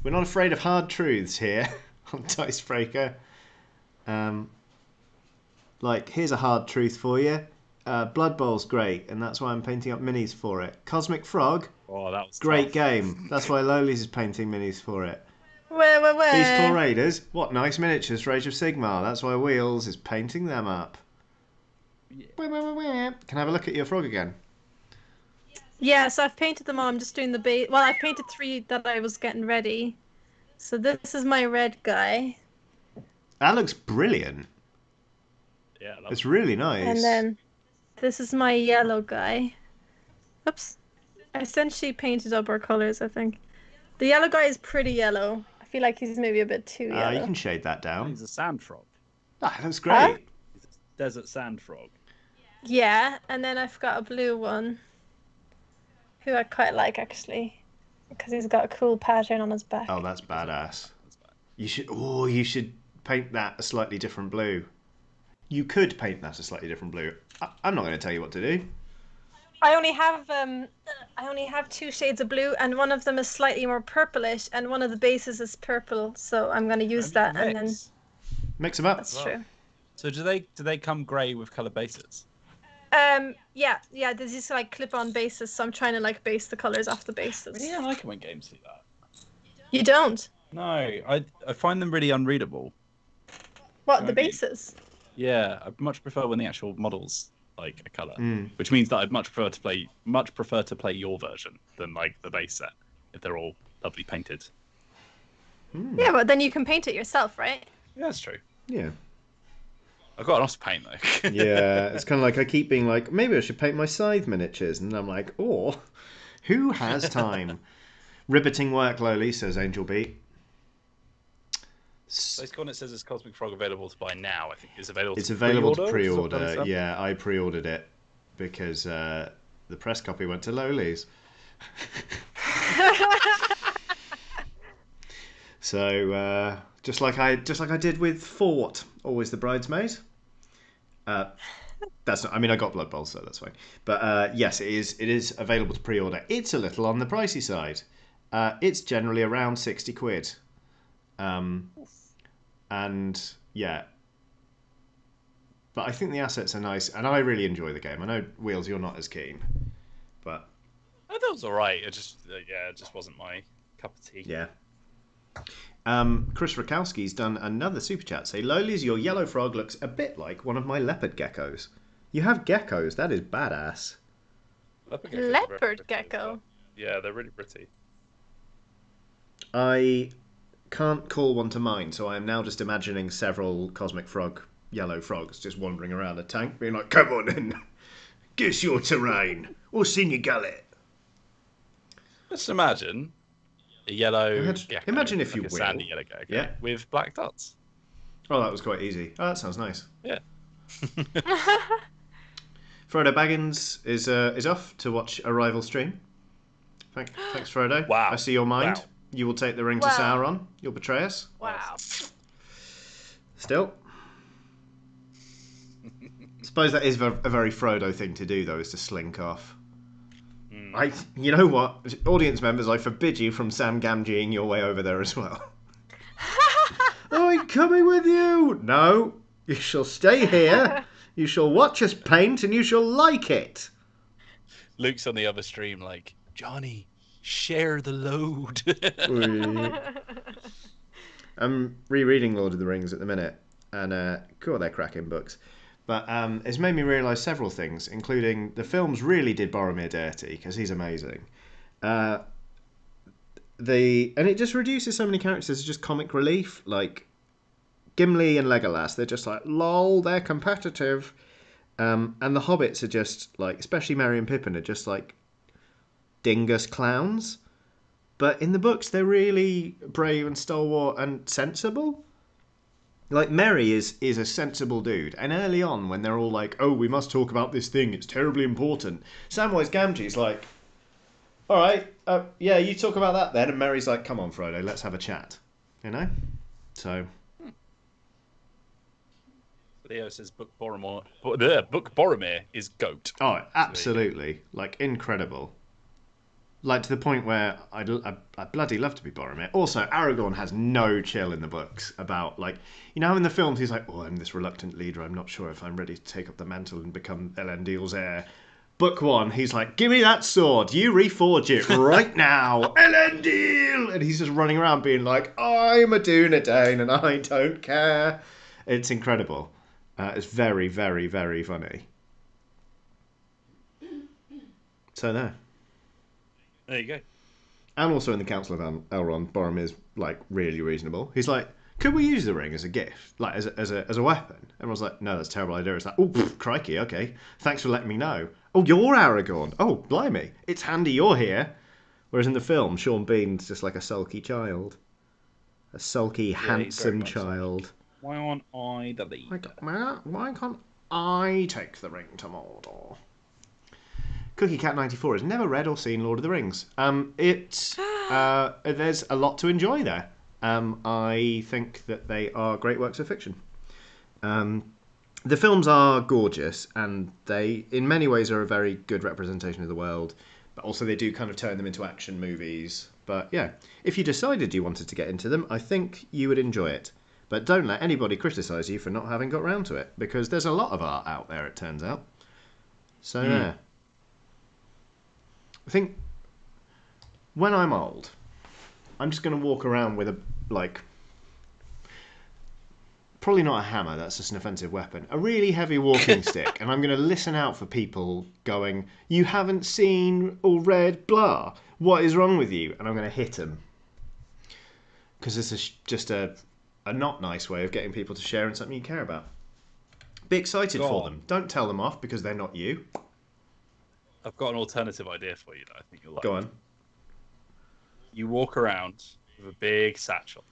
not afraid of hard truths here on Dicebreaker. Here's a hard truth for you. Blood Bowl's great, and that's why I'm painting up minis for it. Cosmic Frog, that was great tough. game. That's why Loli's is painting minis for it. Where? Beastclaw Raiders, what nice miniatures for Age of Sigmar. That's why Wheels is painting them up. Yeah. Can I have a look at your frog again? Yeah, so I've painted them all. I'm just doing the base. Well, I painted 3 that I was getting ready. So this is my red guy. That looks brilliant. Yeah, it's really nice. And then this is my yellow guy. Oops. I essentially painted up our colours, I think. The yellow guy is pretty yellow. I feel like he's maybe a bit too yellow. You can shade that down. He's a sand frog. That's great. Huh? He's a desert sand frog. Yeah, and then I've got a blue one, who I quite like, actually, because he's got a cool pattern on his back. Oh, that's badass. You should paint that a slightly different blue. You could paint that a slightly different blue. I'm not going to tell you what to do. I only have 2 shades of blue, and one of them is slightly more purplish, and one of the bases is purple. So I'm going to use that, and then mix them up. that's true. So do they come grey with colour bases? Yeah. There's these clip-on bases, so I'm trying to base the colors off the bases. Really, I like it when games do that. You don't? No, I find them really unreadable. What, the bases? Yeah, I much prefer when the actual models like a color, Mm. which means that I'd much prefer to play your version than like the base set if they're all lovely painted. Yeah, but then you can paint it yourself, right? Yeah, that's true. Yeah. I've got enough to paint though. Yeah, it's kind of like I keep being like, maybe I should paint my scythe miniatures, and I'm like, oh, who has time? Riveting work, Lowly, says Angel Beat. Base Cornet says it's Cosmic Frog available to buy now. I think it's available. It's available to pre-order. pre-order. Yeah, I pre-ordered it because the press copy went to Lowly's. So just like I did with Fort, always the bridesmaid. That's not. I mean, I got Blood Bowl, so that's fine. But yes, it is available to pre-order. It's a little on the pricey side. It's generally around £60. And yeah, but I think the assets are nice, and I really enjoy the game. I know, Wheels, you're not as keen, but I thought it was all right. It just wasn't my cup of tea. Yeah. Chris Rakowski's done another super chat. Say, Lowlies, your yellow frog looks a bit like one of my leopard geckos. You have geckos. That is badass. Leopard gecko. Yeah, they're really pretty. I can't call one to mind, so I am now just imagining several cosmic frog, yellow frogs just wandering around a tank, being like, "Come on in, guess your terrain. What's in your gullet?" Just imagine a yellow gecko. Imagine if like you a will. sandy yellow gecko, Yeah. with black dots. Oh, that was quite easy. Oh, that sounds nice. Yeah. Frodo Baggins is off to watch a rival stream. Thanks, Frodo. Wow. I see your mind. Wow. You will take the ring to Wow. Sauron. You'll betray us. Wow. Still. Suppose that is a very Frodo thing to do, though, is to slink off. You know what? Audience members, I forbid you from Sam Gamgeeing your way over there as well. I'm coming with you! No, you shall stay here. You shall watch us paint and you shall like it. Luke's on the other stream like, Johnny, share the load. I'm rereading Lord of the Rings at the minute, and cool, they're cracking books. But it's made me realise several things, including the films really did Boromir dirty, because he's amazing. And it just reduces so many characters to just comic relief, like Gimli and Legolas. They're just like, lol, they're competitive. And the hobbits are just like, especially Merry and Pippin, are just like dingus clowns. But in the books, they're really brave and stalwart and sensible. Like, Merry is a sensible dude. And early on, when they're all like, oh, we must talk about this thing, it's terribly important, Samwise Gamgee's like, all right, yeah, you talk about that then. And Merry's like, come on, Frodo, let's have a chat. You know? So... Leo says Book Boromir is GOAT. Oh, absolutely. Like, incredible. Like, to the point where I bloody love to be Boromir. Also, Aragorn has no chill in the books about, like... You know how in the films he's like, oh, I'm this reluctant leader, I'm not sure if I'm ready to take up the mantle and become Elendil's heir. Book 1, he's like, give me that sword, you reforge it right now, Elendil! And he's just running around being like, I'm a Dunedain and I don't care. It's incredible. It's very, very, very funny. So there. There you go. And also in the Council of Elrond, Boromir's like really reasonable. He's like, could we use the ring as a gift, like as a weapon? Everyone's like, no, that's a terrible idea. It's like, oh, crikey, okay, thanks for letting me know. Oh, you're Aragorn. Oh, blimey, it's handy you're here. Whereas in the film, Sean Bean's just like a sulky child, a sulky, handsome child. Why aren't I the lead? Why can't I take the ring to Mordor? Cookie Cat 94 has never read or seen Lord of the Rings. There's a lot to enjoy there. I think that they are great works of fiction. The films are gorgeous, and they, in many ways, are a very good representation of the world. But also, they do kind of turn them into action movies. But yeah, if you decided you wanted to get into them, I think you would enjoy it. But don't let anybody criticise you for not having got round to it, because there's a lot of art out there, it turns out. So yeah. I think when I'm old, I'm just going to walk around with a probably not a hammer, that's just an offensive weapon, a really heavy walking stick, and I'm going to listen out for people going, you haven't seen or read blah, what is wrong with you? And I'm going to hit them. Because this is just a not nice way of getting people to share in something you care about. Be excited for them. Don't tell them off because they're not you. I've got an alternative idea for you that I think you'll like. Go on. You walk around with a big satchel.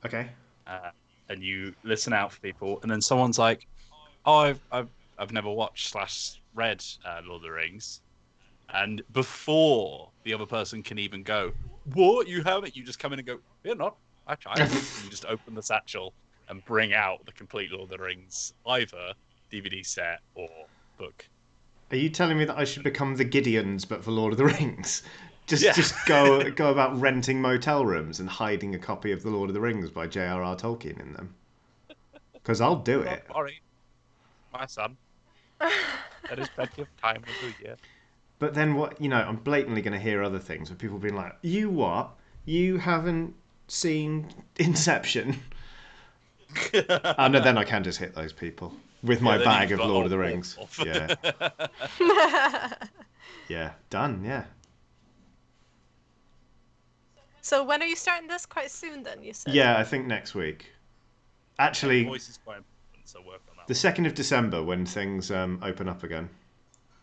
Okay. And you listen out for people, and then someone's like, "Oh, I've never watched / read Lord of the Rings," and before the other person can even go, "What, you haven't?" You just come in and go, "Yeah, not. I tried." And you just open the satchel and bring out the complete Lord of the Rings, either DVD set or book. Are you telling me that I should become the Gideons but for Lord of the Rings? Just go about renting motel rooms and hiding a copy of The Lord of the Rings by J.R.R. Tolkien in them. Because I'll do it. Sorry, my son. There is plenty of time in the year. But then what? I'm blatantly going to hear other things with people being like, "You what? You haven't seen Inception?" And then I can just hit those people with my bag of Lord of the Rings. Yeah. Yeah. Done. Yeah. So when are you starting this? Quite soon, then you said. Yeah, I think next week. Actually, voice is quite important, so work on that. The 2nd of December when things open up again.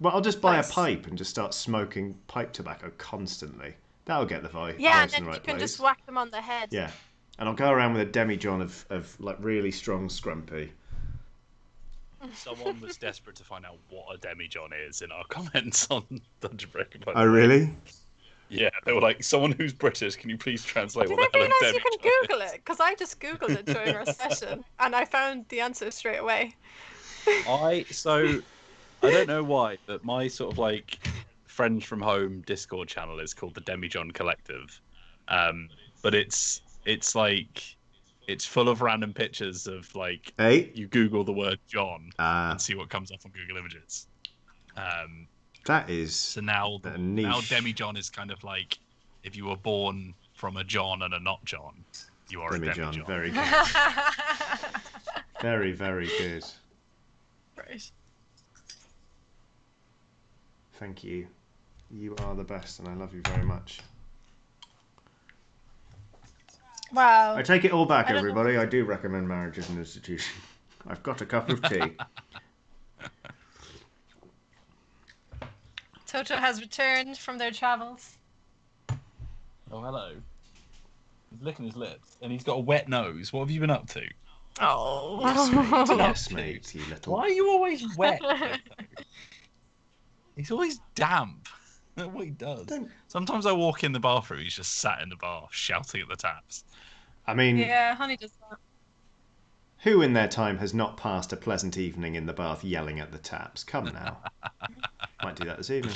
Well, I'll just buy a pipe and just start smoking pipe tobacco constantly. That'll get the vibe. Yeah, and then you can just whack them on the head. Yeah, and I'll go around with a demijohn of like really strong scrumpy. Someone was desperate to find out what a demijohn is in our comments on Dicebreaker. Oh, really? Yeah, they were like, someone who's British, can you please translate Did what the hell a demijohn is? you can Google it? Because I just Googled it during our session, and I found the answer straight away. I don't know why, but my sort of like Friends from Home Discord channel is called the Demijohn Collective. But it's like, it's full of random pictures of like, you Google the word John and see what comes up on Google Images. That is so now Demijohn is kind of like if you were born from a John and a not John, you are a Demijohn. Very good. Very, very good. Right. Thank you. You are the best, and I love you very much. Wow. I take it all back, everybody. I do recommend marriage as an institution. I've got a cup of tea. Toto has returned from their travels. Oh, hello. He's licking his lips, and he's got a wet nose. What have you been up to? Oh. Yes, mate, you little... Why are you always wet? He's always damp. That's what he does. Sometimes I walk in the bathroom, he's just sat in the bath, shouting at the taps. I mean... Yeah, Honey does that. Who in their time has not passed a pleasant evening in the bath yelling at the taps? Come now. Might do that this evening.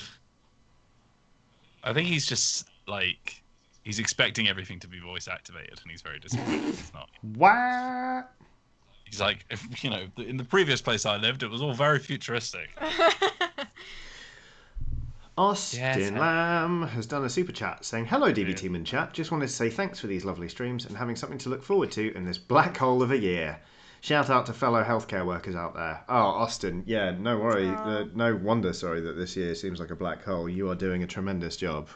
I think he's just, like... He's expecting everything to be voice activated, and he's very disappointed it's not. What? He's like, in the previous place I lived, it was all very futuristic. Austin Lamb has done a super chat saying, "Hello, DB team and chat. Just wanted to say thanks for these lovely streams and having something to look forward to in this black hole of a year. Shout out to fellow healthcare workers out there." Oh, Austin, yeah, no worry. No wonder, that this year seems like a black hole. You are doing a tremendous job,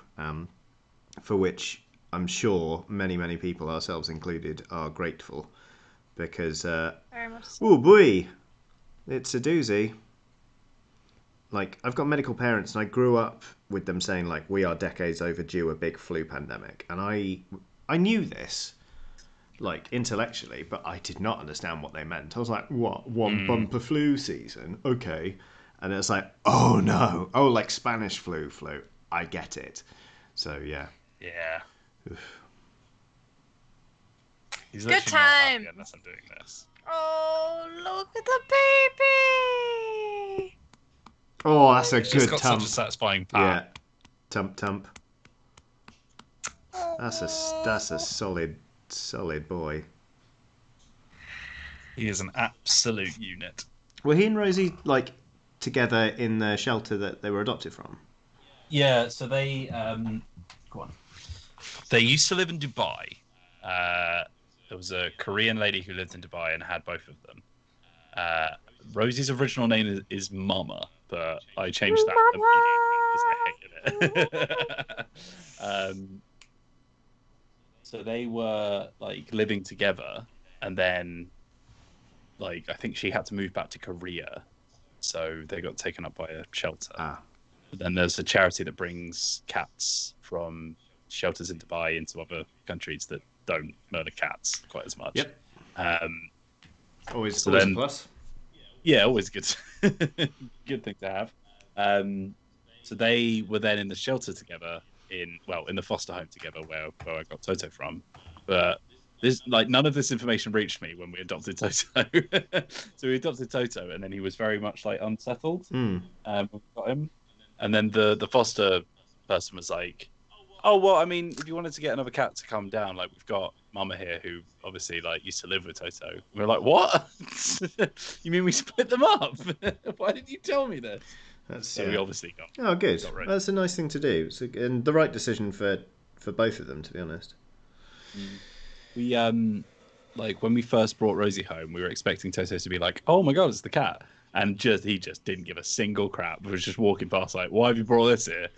for which I'm sure many, many people, ourselves included, are grateful. Because, very much so. Oh boy, it's a doozy. Like, I've got medical parents, and I grew up with them saying, like, we are decades overdue a big flu pandemic. And I knew this, like, intellectually, but I did not understand what they meant. I was like, what, one bumper flu season? Okay. And it's like, oh no. Oh, like Spanish flu. I get it. So, yeah. Yeah. He's good time. Unless I'm doing this. Oh, look at the baby. Oh, that's a good got tump. Such a satisfying pat. Yeah. Tump. That's a solid boy. He is an absolute unit. Were he and Rosie like together in the shelter that they were adopted from? Yeah, so they go on. They used to live in Dubai, there was a Korean lady who lived in Dubai and had both of them. Rosie's original name is Mama, but I changed that immediately because I hated it. So they were like living together, and then like I think she had to move back to Korea, so they got taken up by a shelter. But then there's a charity that brings cats from shelters in Dubai into other countries that don't murder cats quite as much. Yep. Always then, a plus. Yeah, always good. Good thing to have. So they were then in the shelter together in the foster home together where I got Toto from. But none of this information reached me when we adopted Toto. So we adopted Toto, and then he was very much like unsettled when we got him. And then the foster person was like, "Oh well, I mean, if you wanted to get another cat to come down, like we've got Mama here who obviously like used to live with Toto." And we're like, "What? You mean we split them up? Why didn't you tell me this?" So we obviously got. Oh, good. That's a nice thing to do. And the right decision for both of them, to be honest. We like when we first brought Rosie home, we were expecting Toto to be like, "Oh my god, it's the cat," and he just didn't give a single crap. We was just walking past like, "Why have you brought this here?"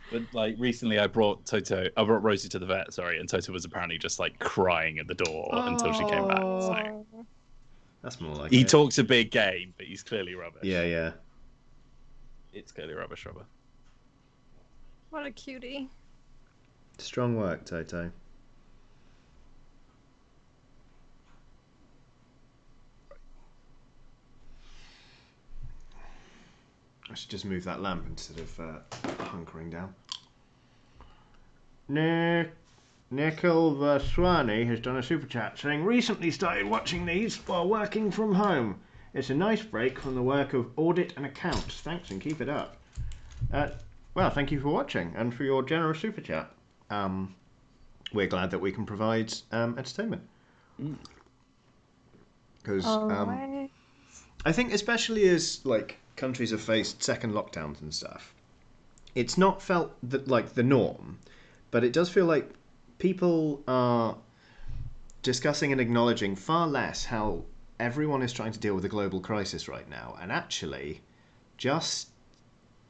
But like recently, I brought Rosie to the vet. Sorry, and Toto was apparently just like crying at the door until she came back. So that's more like he talks a big game, but he's clearly rubbish. Yeah. It's clearly rubbish. What a cutie. Strong work, Toto. I should just move that lamp instead of hunkering down. Nickel Verswani has done a super chat saying, recently started watching these while working from home. It's a nice break from the work of audit and accounts. Thanks and keep it up. Well, thank you for watching and for your generous super chat. We're glad that we can provide entertainment. Because I think especially as like countries have faced second lockdowns and stuff, it's not felt that like the norm, but it does feel like people are discussing and acknowledging far less how everyone is trying to deal with a global crisis right now, and actually just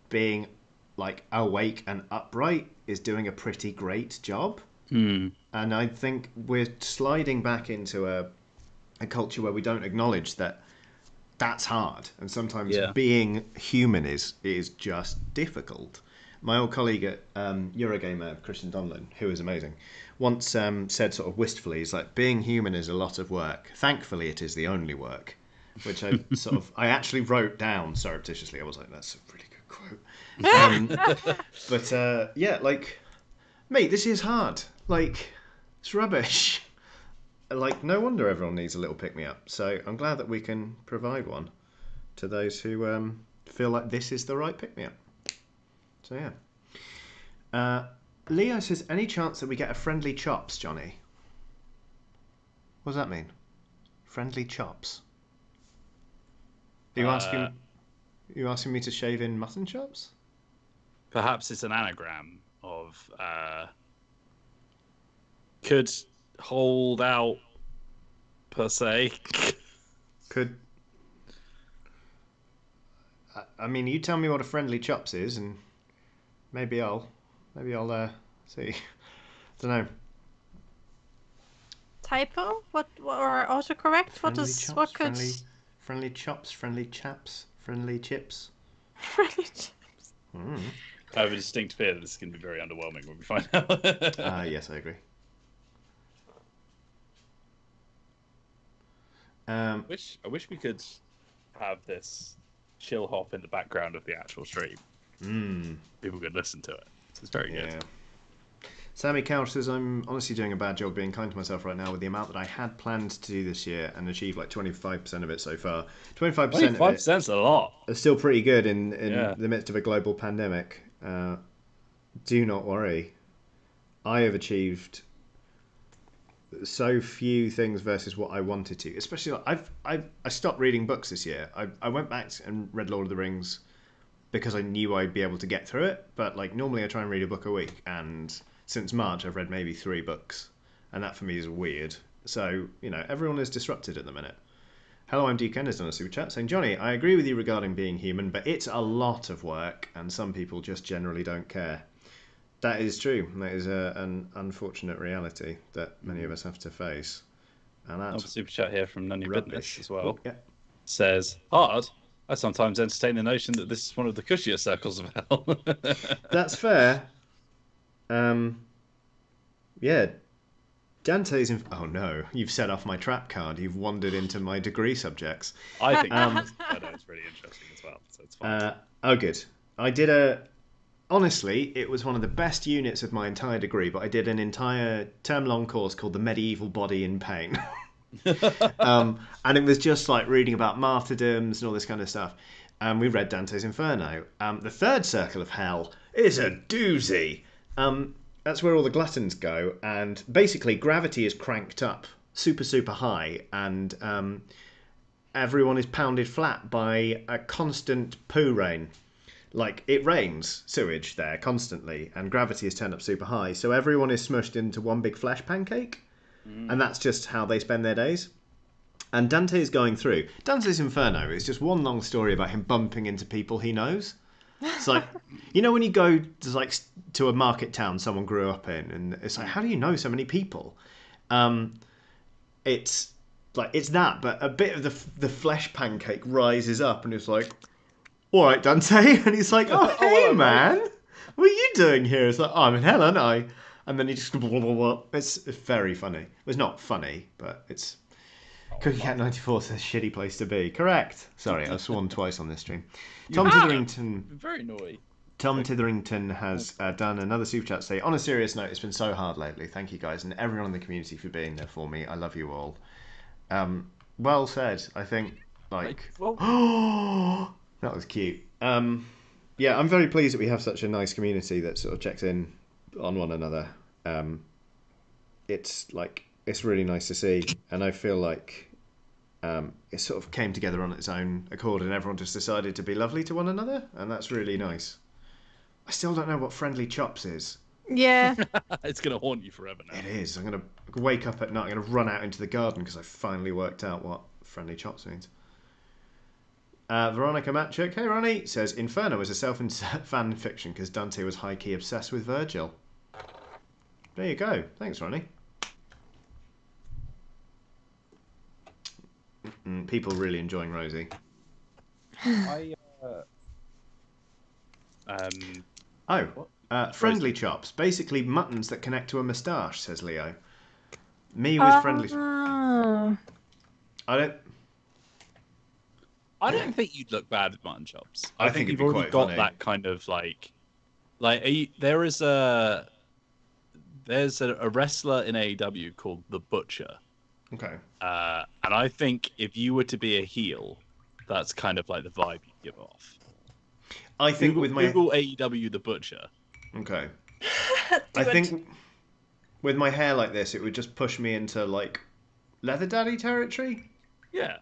being like awake and upright is doing a pretty great job. And I think we're sliding back into a culture where we don't acknowledge that that's hard, and sometimes being human is just difficult. My old colleague at Eurogamer, Christian Donlan, who is amazing, once said sort of wistfully, he's like, being human is a lot of work. Thankfully, it is the only work. Which I actually wrote down surreptitiously. I was like, that's a really good quote. But yeah, like, mate, this is hard. Like, it's rubbish. Like, no wonder everyone needs a little pick-me-up. So I'm glad that we can provide one to those who feel like this is the right pick-me-up. So yeah. Leo says, any chance that we get a friendly chops, Johnny? What does that mean? Friendly chops? Are you asking me to shave in mutton chops? Perhaps it's an anagram of could hold out per se. Could. I mean, you tell me what a friendly chops is, and maybe I'll see. Don't know. Typo? What or autocorrect? Friendly chops, friendly chaps, friendly chips. Friendly chips. I have a distinct fear that this is going to be very underwhelming when we find out. Yes, I agree. I wish we could have this chill hop in the background of the actual stream. People could listen to it. It's very good. Sammy Couch says, I'm honestly doing a bad job being kind to myself right now with the amount that I had planned to do this year and achieve like 25% of it so far. 25% of it is a lot. It's still pretty good in the midst of a global pandemic. Do not worry. I have achieved so few things versus what I wanted to. Especially, I stopped reading books this year. I went back and read Lord of the Rings because I knew I'd be able to get through it. But like normally I try and read a book a week, and since March I've read maybe 3 books, and that for me is weird. So, everyone is disrupted at the minute. Hello, I'm Deacon has done a super chat saying, Johnny, I agree with you regarding being human, but it's a lot of work and some people just generally don't care. That is true. That is an unfortunate reality that many of us have to face. And that's a super chat here from None Your Business as well. Oh, yeah. Says, hard. I sometimes entertain the notion that this is one of the cushier circles of hell. That's fair. Yeah. Dante's oh no, you've set off my trap card. You've wandered into my degree subjects. I think it's really interesting as well, so it's fine. Oh, good. Honestly, it was one of the best units of my entire degree, but I did an entire term-long course called The Medieval Body in Pain. And it was just like reading about martyrdoms and all this kind of stuff. And we read Dante's Inferno. The third circle of hell is a doozy. That's where all the gluttons go, and basically gravity is cranked up super, super high, and everyone is pounded flat by a constant poo rain. Like, it rains sewage there constantly, and gravity is turned up super high, so everyone is smushed into one big flesh pancake, and that's just how they spend their days. And Dante is going through. Dante's Inferno is just one long story about him bumping into people he knows. It's like, when you go to a market town someone grew up in, and it's like, how do you know so many people? It's that, but a bit of the flesh pancake rises up, and it's like, all right, Dante, and he's like, oh hey man, what are you doing here? It's like, oh, I'm in hell, aren't I? And then he just blah, blah, blah. It's very funny. It's not funny, but it's. Cookie Cat 94 says shitty place to be. Correct. Sorry, I've sworn twice on this stream. Tom Titherington. Very naughty. Tom Titherington has done another super chat to say, on a serious note, it's been so hard lately. Thank you guys and everyone in the community for being there for me. I love you all. Well said. I think that was cute. Yeah, I'm very pleased that we have such a nice community that sort of checks in on one another. It's really nice to see, and I feel like it sort of came together on its own accord, and everyone just decided to be lovely to one another, and that's really nice. I still don't know what friendly chops is. Yeah. It's going to haunt you forever now. It is. I'm going to wake up at night, I'm going to run out into the garden because I finally worked out what friendly chops means. Veronica Matchuk, hey Ronnie, says Inferno is a self-insert fan fiction because Dante was high-key obsessed with Virgil. There you go. Thanks, Ronnie. People really enjoying Rosie. Friendly chops. Basically muttons that connect to a moustache, says Leo. Me with friendly... I don't think you'd look bad with mutton chops. I think you've it'd be already quite got funny. that kind of there's a wrestler in AEW called The Butcher. Okay. And I think if you were to be a heel, that's kind of like the vibe you give off. I think Google AEW The Butcher. Okay. I think with my hair like this, it would just push me into leather daddy territory. Yeah.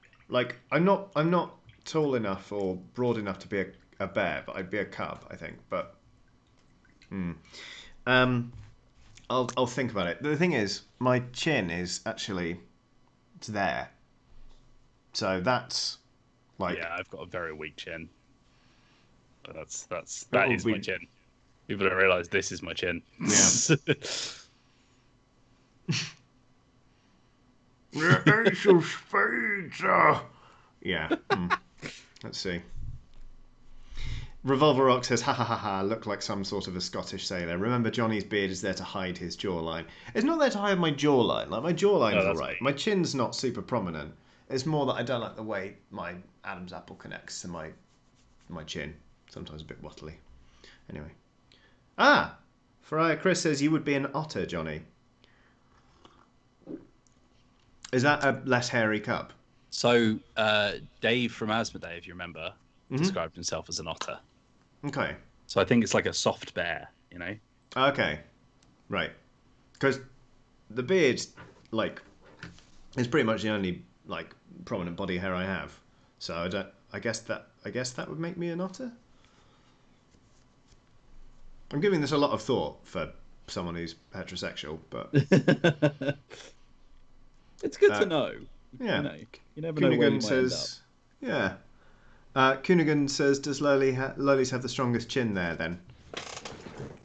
I'm not tall enough or broad enough to be a bear, but I'd be a cub, I think. But I'll think about it. The thing is, my chin is actually it's there. So that's yeah, I've got a very weak chin. But that is my chin. People don't realise this is my chin. Yeah. The Ace of Spades. Yeah. Let's see. Revolver Rock says, ha ha ha ha, look like some sort of a Scottish sailor. Remember, Johnny's beard is there to hide his jawline. It's not there to hide my jawline. My jawline's alright. My chin's not super prominent. It's more that I don't like the way my Adam's apple connects to my chin. Sometimes a bit wattly. Anyway. Faria Chris says, you would be an otter, Johnny. Is that a less hairy cub? So, Dave from Asmodee, if you remember, described himself as an otter. Okay. So I think it's like a soft bear, Okay. Right. Because the beard, is pretty much the only, prominent body hair I have. So I guess that would make me an otter? I'm giving this a lot of thought for someone who's heterosexual, but it's good to know. Yeah. You never know where you Coonigan might end up. says, yeah. Coonigan says, does lolies have the strongest chin there then?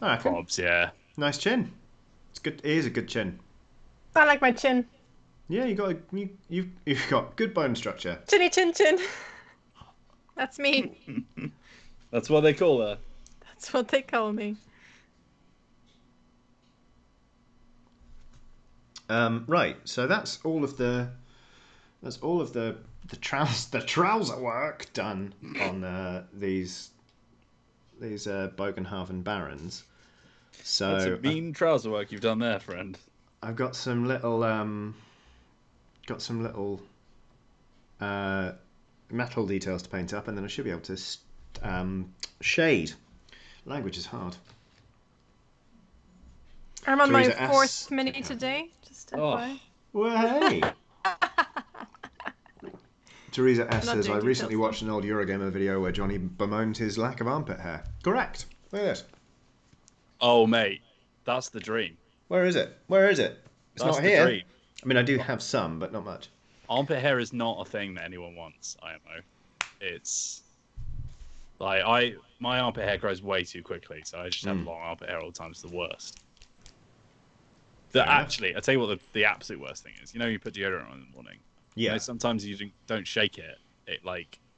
I reckon. Probs, yeah. Nice chin. It's good. It is a good chin. I like my chin. Yeah, you've got good bone structure. Chinny chin chin. That's me. That's what they call her. That's what they call me. Right. So that's all of the trouser work done on these Bogenhaven Barons. So That's a mean trouser work you've done there, friend. I've got some little metal details to paint up, and then I should be able to shade. Language is hard. I'm on my Teresa S. 4th mini today. Just FYI. Well, hey. Teresa S Not says, I doing recently details, watched an old Eurogamer video where Johnny bemoaned his lack of armpit hair. Correct. Look at this. Oh, mate. That's the dream. Where is it? It's That's not the here. dream. I mean, I do have some, but not much. Armpit hair is not a thing that anyone wants, IMO. It's... Like, my armpit hair grows way too quickly, so I just have long armpit hair all the time. It's the worst. Actually, I'll tell you what the absolute worst thing is. You know, you put deodorant on in the morning. Yeah. You know, sometimes you don't shake it. It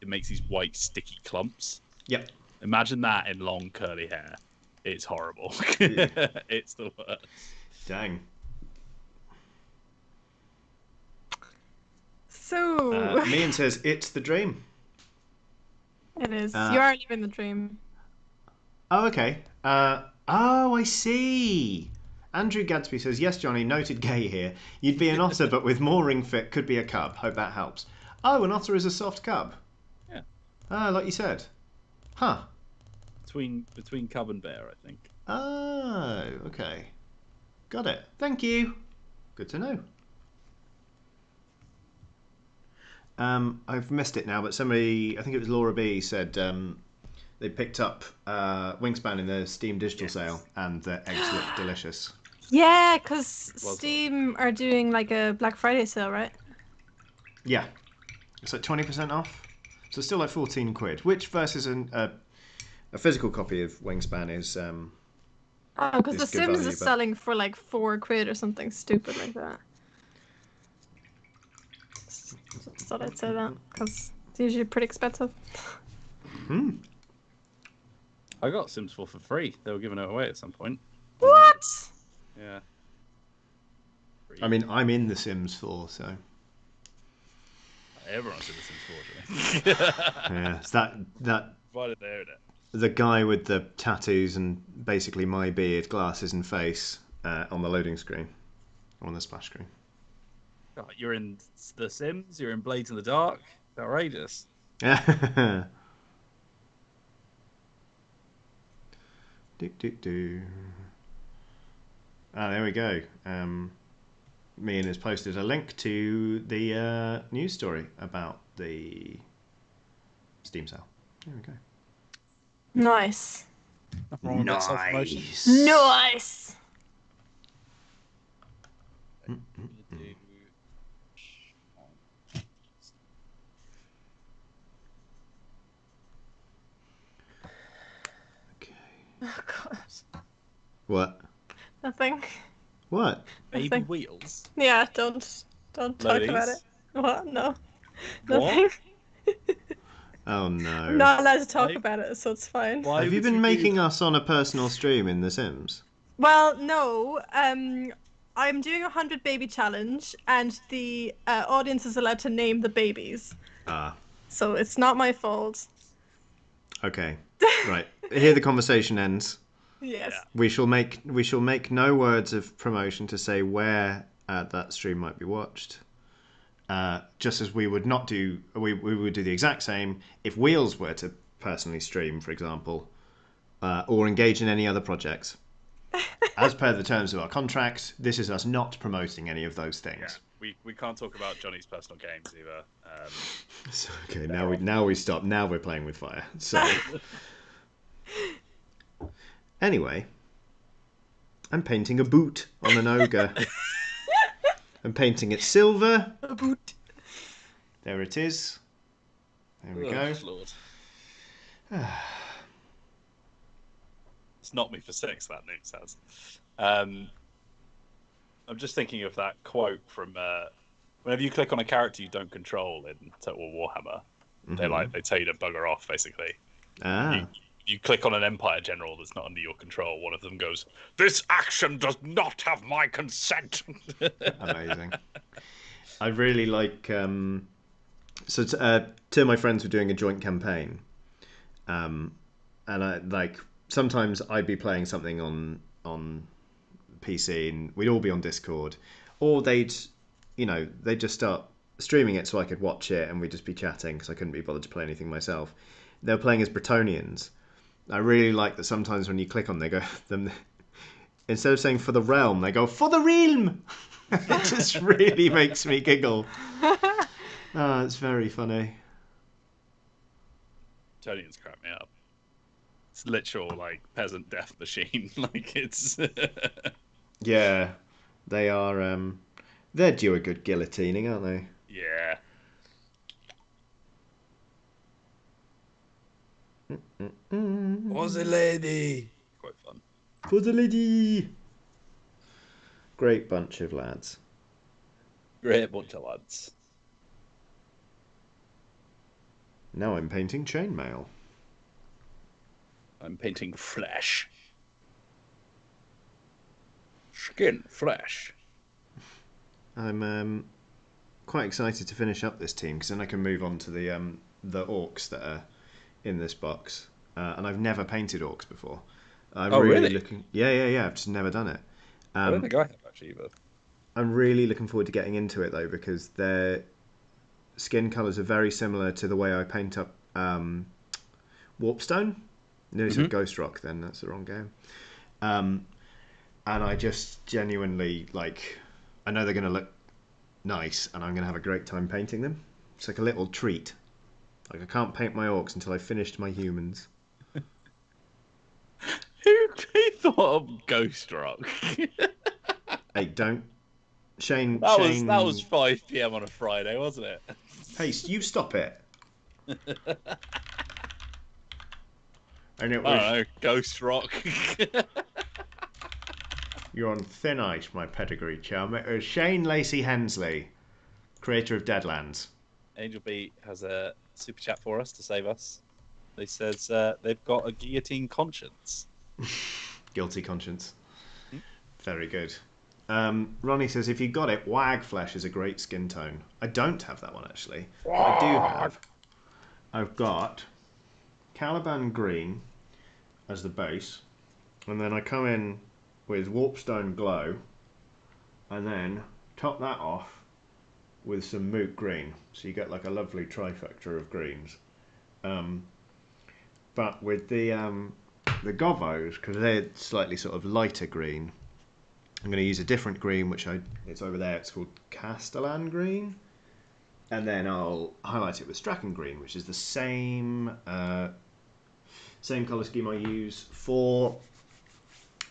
makes these white sticky clumps. Yep. Imagine that in long curly hair. It's horrible. Yeah. It's the worst. Dang. So Mian says, it's the dream. it is. You are living the dream. Oh, okay. I see. Andrew Gadsby says, yes, Johnny, noted gay here. You'd be an otter, but with more ring fit, could be a cub. Hope that helps. Oh, an otter is a soft cub. Yeah. Like you said. Huh. Between cub and bear, I think. Oh, okay. Got it. Thank you. Good to know. I've missed it now, but somebody, I think it was Laura B, said they picked up Wingspan in the Steam digital sale, and the eggs look delicious. Yeah, because Steam are doing like a Black Friday sale, right? Yeah. It's like 20% off. So it's still like 14 quid, which versus a physical copy of Wingspan is... because The it's good Sims value, is but- selling for like 4 quid or something stupid like that. Just thought I'd say that, because it's usually pretty expensive. I got Sims 4 for free. They were giving it away at some point. What? Yeah. I mean, I'm in The Sims 4, so... Everyone's in the Sims 4, Jimmy. Yeah, it's that Provided they're in it. the guy with the tattoos and basically my beard, glasses and face on the loading screen. On the splash screen. God, you're in The Sims, you're in Blades in the Dark. Outrageous. Do. There we go. Mian has posted a link to the news story about the Steam sale. There we go. Nice. Nothing wrong with that self-promotion. Nice. Okay. Oh god. What? Nothing. What? Baby Nothing. wheels. Yeah, don't talk about it. What? No. Nothing. Oh no. I'm not allowed to talk Why- about it, so it's fine. Why Have you would been do making that? us on a personal stream in The Sims? Well, no. I'm doing 100 baby challenge, and the audience is allowed to name the babies. Ah, So it's not my fault. okay. Right. Here the conversation ends. Yes. Yeah. We shall make no words of promotion to say where that stream might be watched. Just as we would not do, we would do the exact same if Wheels were to personally stream, for example, or engage in any other projects. As per the terms of our contract, this is us not promoting any of those things. Yeah, we can't talk about Johnny's personal games either. So, okay, now we stop. Now we're playing with fire. So anyway, I'm painting a boot on an ogre. I'm painting it silver. A boot. There it is. There we go. Lord. It's not me for 6, that Nuke says. I'm just thinking of that quote from whenever you click on a character you don't control in Total Warhammer, they tell you to bugger off, basically. You click on an Empire general that's not under your control, one of them goes, "This action does not have my consent." Amazing. I really like... So two of my friends were doing a joint campaign. And I like... Sometimes I'd be playing something on PC and we'd all be on Discord. Or they'd just start streaming it so I could watch it and we'd just be chatting because I couldn't be bothered to play anything myself. They were playing as Bretonians. I really like that sometimes when you click on them, instead of saying "for the realm," they go "for the realm." It just really makes me giggle. Oh, it's very funny. Bretonians crack me up. It's literal like peasant death machine. Like it's. Yeah, they are. They're due a good guillotining, aren't they? Yeah. For the lady. Quite fun. For the lady. Great bunch of lads. Great bunch of lads. Now I'm painting chainmail. I'm painting flesh. Skin, flesh. I'm quite excited to finish up this team because then I can move on to the orcs that are in this box. And I've never painted orcs before. I'm really looking. Yeah. I've just never done it. I don't think I have actually either. I'm really looking forward to getting into it though because their skin colours are very similar to the way I paint up Warpstone. Nearly said Ghost Rock. Then that's the wrong game. And I just genuinely like. I know they're going to look nice, and I'm going to have a great time painting them. It's like a little treat. Like I can't paint my orcs until I've finished my humans. Who thought of Ghost Rock? Hey, don't. Shane. That was 5 PM on a Friday, wasn't it? Hey, you stop it. And it was. I don't know, Ghost Rock. You're on thin ice, my pedigree chum. It was Shane Lacey Hensley, creator of Deadlands. Angel Beat has a super chat for us to save us. They says they've got a guillotine conscience. Guilty conscience. Very good. Ronnie says, if you got it, wag flesh is a great skin tone. I don't have that one, actually. What I do have, I've got Caliban green as the base, and then I come in with Warpstone glow, and then top that off with some moot green, so you get like a lovely trifecta of greens. But with the Govos, because they're slightly sort of lighter green, I'm going to use a different green, which it's over there. It's called Castellan green, and then I'll highlight it with Strachan green, which is the same colour scheme I use for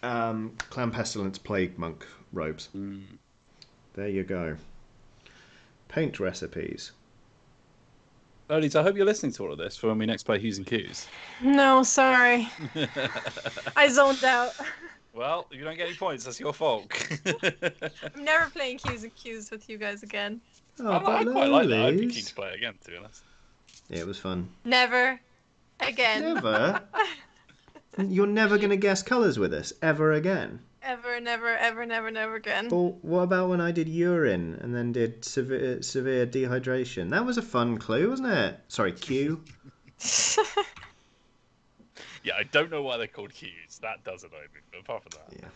Clan Pestilence Plague Monk robes. There you go. Paint recipes. Ladies, I hope you're listening to all of this for when we next play Hughes and Q's. No, sorry. I zoned out. Well, if you don't get any points, that's your fault. I'm never playing Q's and Q's with you guys again. Oh, I quite like that. I'd be keen to play it again, to be honest. Yeah, it was fun. Never again. Never? You're never going to guess colours with us ever again? Ever, never, ever, never, never again. Well, what about when I did urine and then did severe dehydration? That was a fun clue, wasn't it? Sorry, Q. Yeah, I don't know why they're called Q's. That does annoy me, but apart from that. Yeah.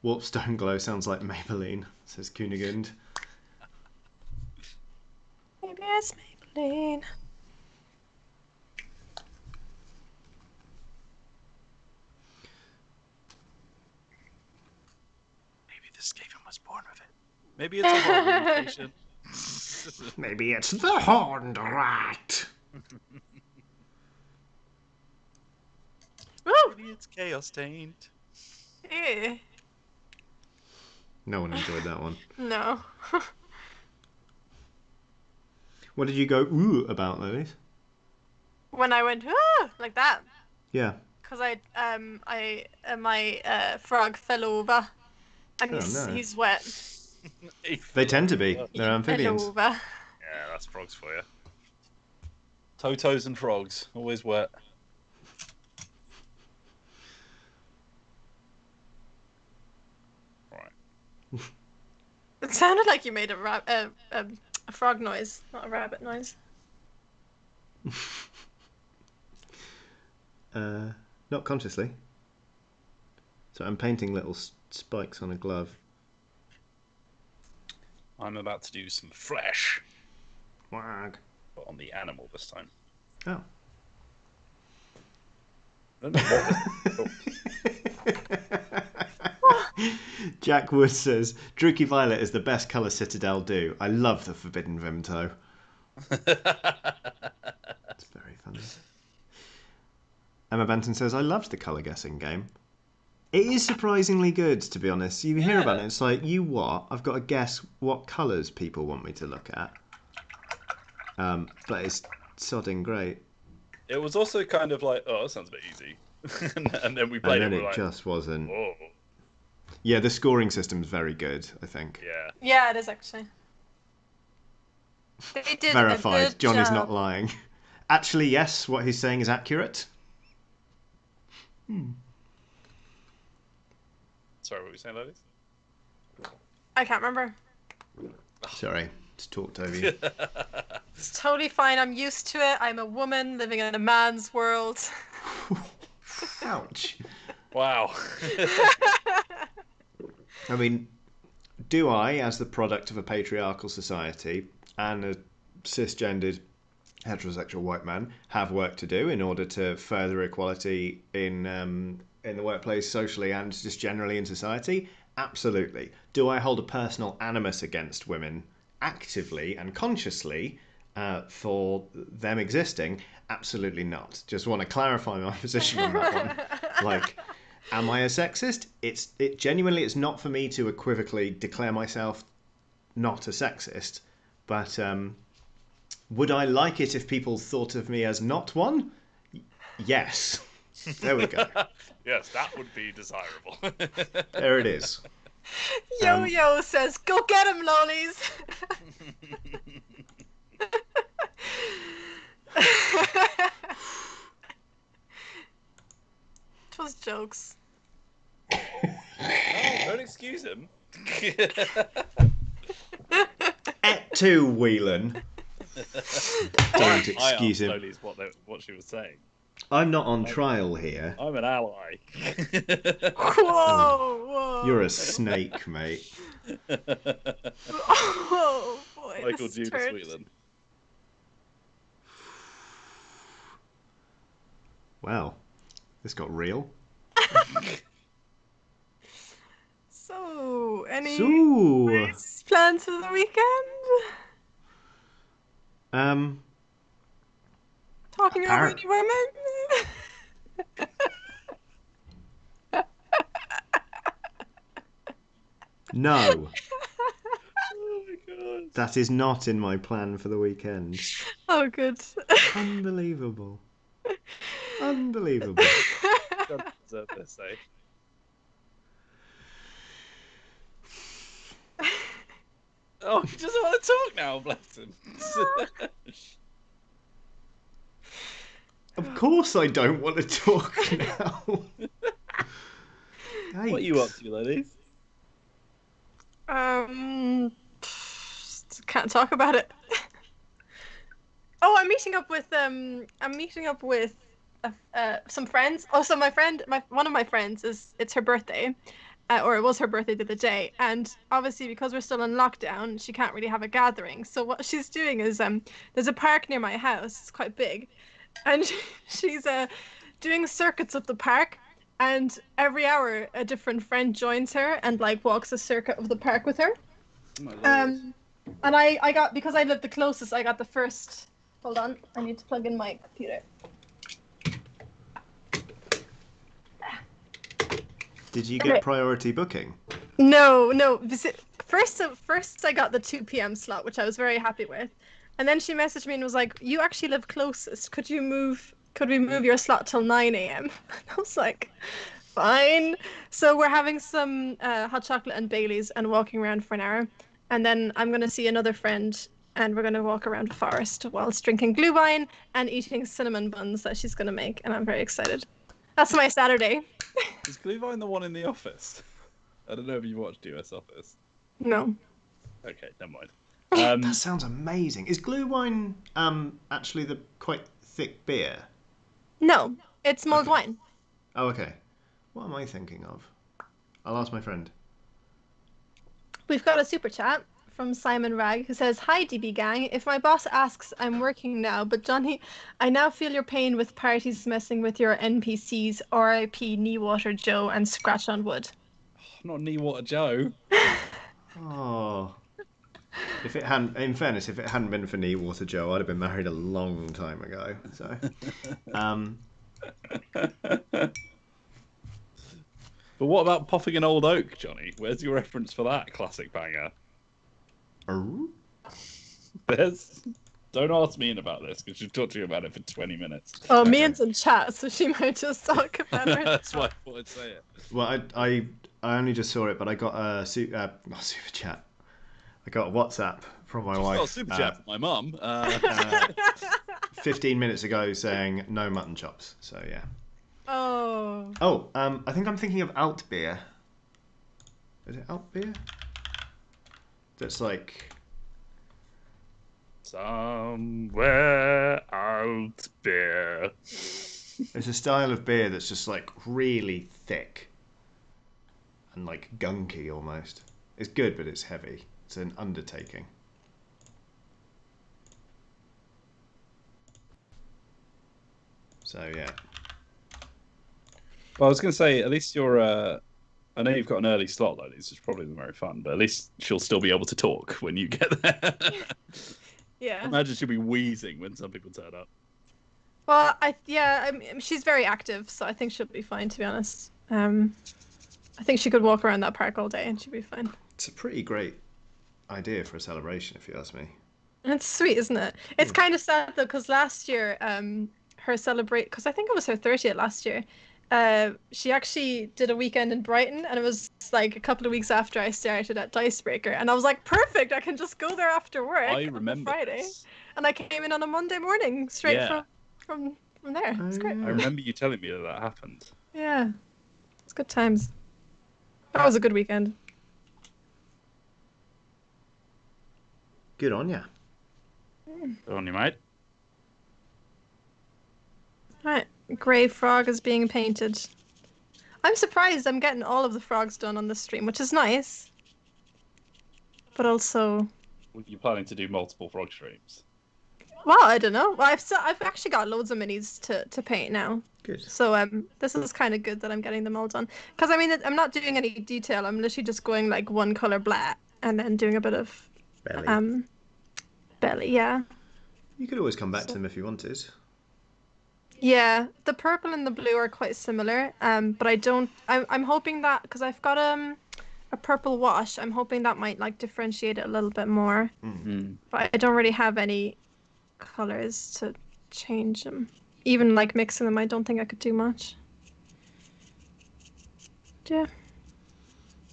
Warpstone glow sounds like Maybelline, says Kunigund. Maybe it's Maybelline. Maybe the Skaven was born with it. Maybe it's a horrible mutation. Maybe it's the horned rat. Woo! Maybe it's chaos taint. Eh. No one enjoyed that one. No. What did you go ooh about, Lilies? When I went ah, like that, Yeah. because my frog fell over, and Oh, no. he's wet. They tend to be. Yeah, They're amphibians. Fell over. that's frogs for you. Totos and frogs, always wet. Right. It sounded like you made a frog noise, not a rabbit noise. Not consciously. So I'm painting little spikes on a glove. I'm about to do some flesh, Wag. but on the animal this time. Oh. I don't know what Jack Wood says, Druky Violet is the best colour Citadel do. I love the Forbidden Vimto. It's very funny. Emma Benton says, I loved the colour guessing game. It is surprisingly good, to be honest. You hear about it, it's like, you what? I've got to guess what colours people want me to look at. But it's sodding great. It was also kind of like, oh, that sounds a bit easy. and then we played And then it, it just wasn't. Whoa. Yeah, the scoring system's very good, I think. Yeah. Yeah, it is actually. They did Verified. a good John is job. not lying. Actually, yes, what he's saying is accurate. Sorry, what were you saying, ladies? I can't remember. Sorry, just talked over you. It's totally fine. I'm used to it. I'm a woman living in a man's world. Ouch. Wow. I mean, do I, as the product of a patriarchal society and a cisgendered heterosexual white man, have work to do in order to further equality in the workplace, socially, and just generally in society? Absolutely. Do I hold a personal animus against women actively and consciously for them existing? Absolutely not. Just want to clarify my position on that one. Like, am I a sexist? It genuinely, it's not for me to equivocally declare myself not a sexist, but would I like it if people thought of me as not one? Yes. There we go. Yes, that would be desirable. There it is. Yo-Yo says, go get him, lollies! It was jokes. No, don't excuse him. Et tu, Whelan. Don't excuse him. Slowly is what she was saying. I'm not on trial here. I'm an ally. Whoa! You're a snake, mate. Oh boy! Michael this Judas turned- Whelan. Wow. This got real. So, any So, plans for the weekend? Talking over Apparent- any women? no. Oh my god. That is not in my plan for the weekend. Oh, good. Unbelievable. Unbelievable. Don't deserve this, eh? Oh, he doesn't want to talk now, bless him. Of course I don't want to talk now. What are you up to, ladies? Can't talk about it. Oh, I'm meeting up with some friends. Oh, so one of my friends it's her birthday, or it was her birthday the other day, and obviously because we're still in lockdown, she can't really have a gathering. So what she's doing is there's a park near my house. It's quite big, and she's doing circuits of the park. And every hour, a different friend joins her and like walks a circuit of the park with her. Oh my lord. And I got, because I lived the closest, I got the first. Hold on, I need to plug in my computer. Did you get priority booking? No. First I got the 2 p.m. slot, which I was very happy with. And then she messaged me and was like, "You actually live closest. Could we move your slot till 9 a.m.?" And I was like, "Fine." So we're having some hot chocolate and Baileys and walking around for an hour. And then I'm going to see another friend and we're going to walk around the forest whilst drinking glühwein and eating cinnamon buns that she's going to make. And I'm very excited. That's my Saturday. Is glühwein the one in the office? I don't know if you watched US Office. No. Okay, never mind. That sounds amazing. Is glühwein actually the quite thick beer? No, it's mulled wine. Oh, okay. What am I thinking of? I'll ask my friend. We've got a super chat from Simon Ragg who says, "Hi DB gang, if my boss asks, I'm working now, but Johnny, I now feel your pain with parties messing with your NPCs, RIP Kneewater Joe and Scratch on Wood." Not Kneewater Joe. Oh. If it hadn't, in fairness, if it hadn't been for Kneewater Joe, I'd have been married a long time ago. So, But what about Poffing an Old Oak, Johnny? Where's your reference for that classic banger? Don't ask Mian about this because she's talked to you about it for 20 minutes. Oh, Mian's in chat, so she might just talk about it. That's why I thought I'd say it. well, I only just saw it, but I got a not super chat. I got a WhatsApp from my wife. Got a super chat from my mum. 15 minutes ago saying no mutton chops. So yeah. Oh. Oh, I think I'm thinking of Alt Beer. Is it Alt Beer? That's like Somewhere out there. it's a style of beer that's just like really thick and like gunky almost. It's good, but it's heavy. It's an undertaking. So yeah. Well, I was going to say, at least you're. I know you've got an early slot, though. This is probably very fun, but at least she'll still be able to talk when you get there. Yeah. Imagine she'll be wheezing when some people turn up. Well, she's very active, so I think she'll be fine, to be honest. I think she could walk around that park all day and she'd be fine. It's a pretty great idea for a celebration, if you ask me. And it's sweet, isn't it? It's kind of sad though, because last year, because I think it was her 30th last year, she actually did a weekend in Brighton, and it was like a couple of weeks after I started at Dicebreaker, and I was like, perfect, I can just go there after work I remember on Friday. this. And I came in on a Monday morning straight from there. It's great. I remember you telling me that happened. Yeah, it's good times. That was a good weekend. Good on ya. Good on you, mate. Right, Grey Frog is being painted. I'm surprised I'm getting all of the frogs done on the stream, which is nice. But also, Were you planning to do multiple frog streams? well, I don't know. Well, I've actually got loads of minis to paint now. Good. So this is kind of good that I'm getting them all done. Because I mean, I'm not doing any detail. I'm literally just going like one color black and then doing a bit of belly. Yeah. You could always come back to them if you wanted. Yeah, the purple and the blue are quite similar. But I don't. I'm hoping that because I've got a purple wash. I'm hoping that might like differentiate it a little bit more. Mm-hmm. But I don't really have any colors to change them. Even like mixing them, I don't think I could do much. Yeah.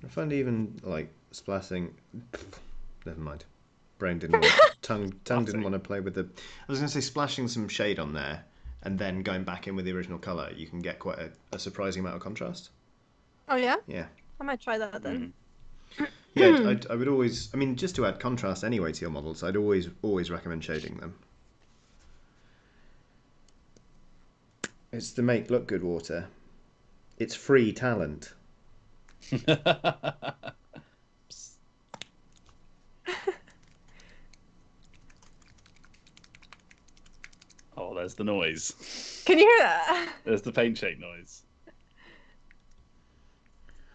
I find even like splashing. Never mind. Brain didn't. Tongue didn't want to play with the. I was going to say splashing some shade on there, and then going back in with the original color. You can get quite a surprising amount of contrast. Oh yeah. Yeah. I might try that then. Yeah, I would always. I mean, just to add contrast anyway to your models, I'd always recommend shading them. It's to make look good water. It's free talent. Oh, there's the noise. Can you hear that? There's the paint shake noise.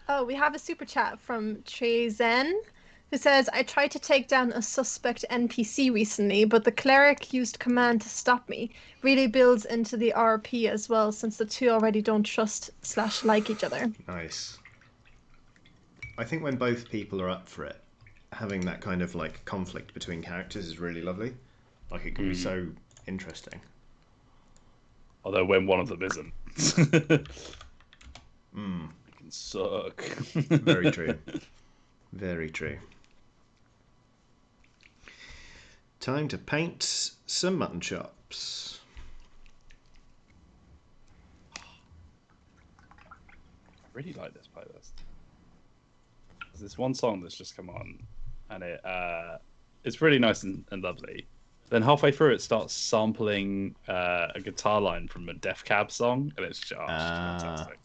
Oh, we have a super chat from Trezen, who says, I tried to take down a suspect NPC recently, but the cleric used command to stop me. Really builds into the RP as well, since the two already don't trust / like each other. Nice. I think when both people are up for it, having that kind of like conflict between characters is really lovely. Like it can be so interesting. Although when one of them isn't, it can suck. Very true. Very true. Time to paint some mutton chops. I really like this playlist. There's this one song that's just come on, and it's really nice and lovely. Then halfway through, it starts sampling a guitar line from a Def Cab song, and it's just fantastic.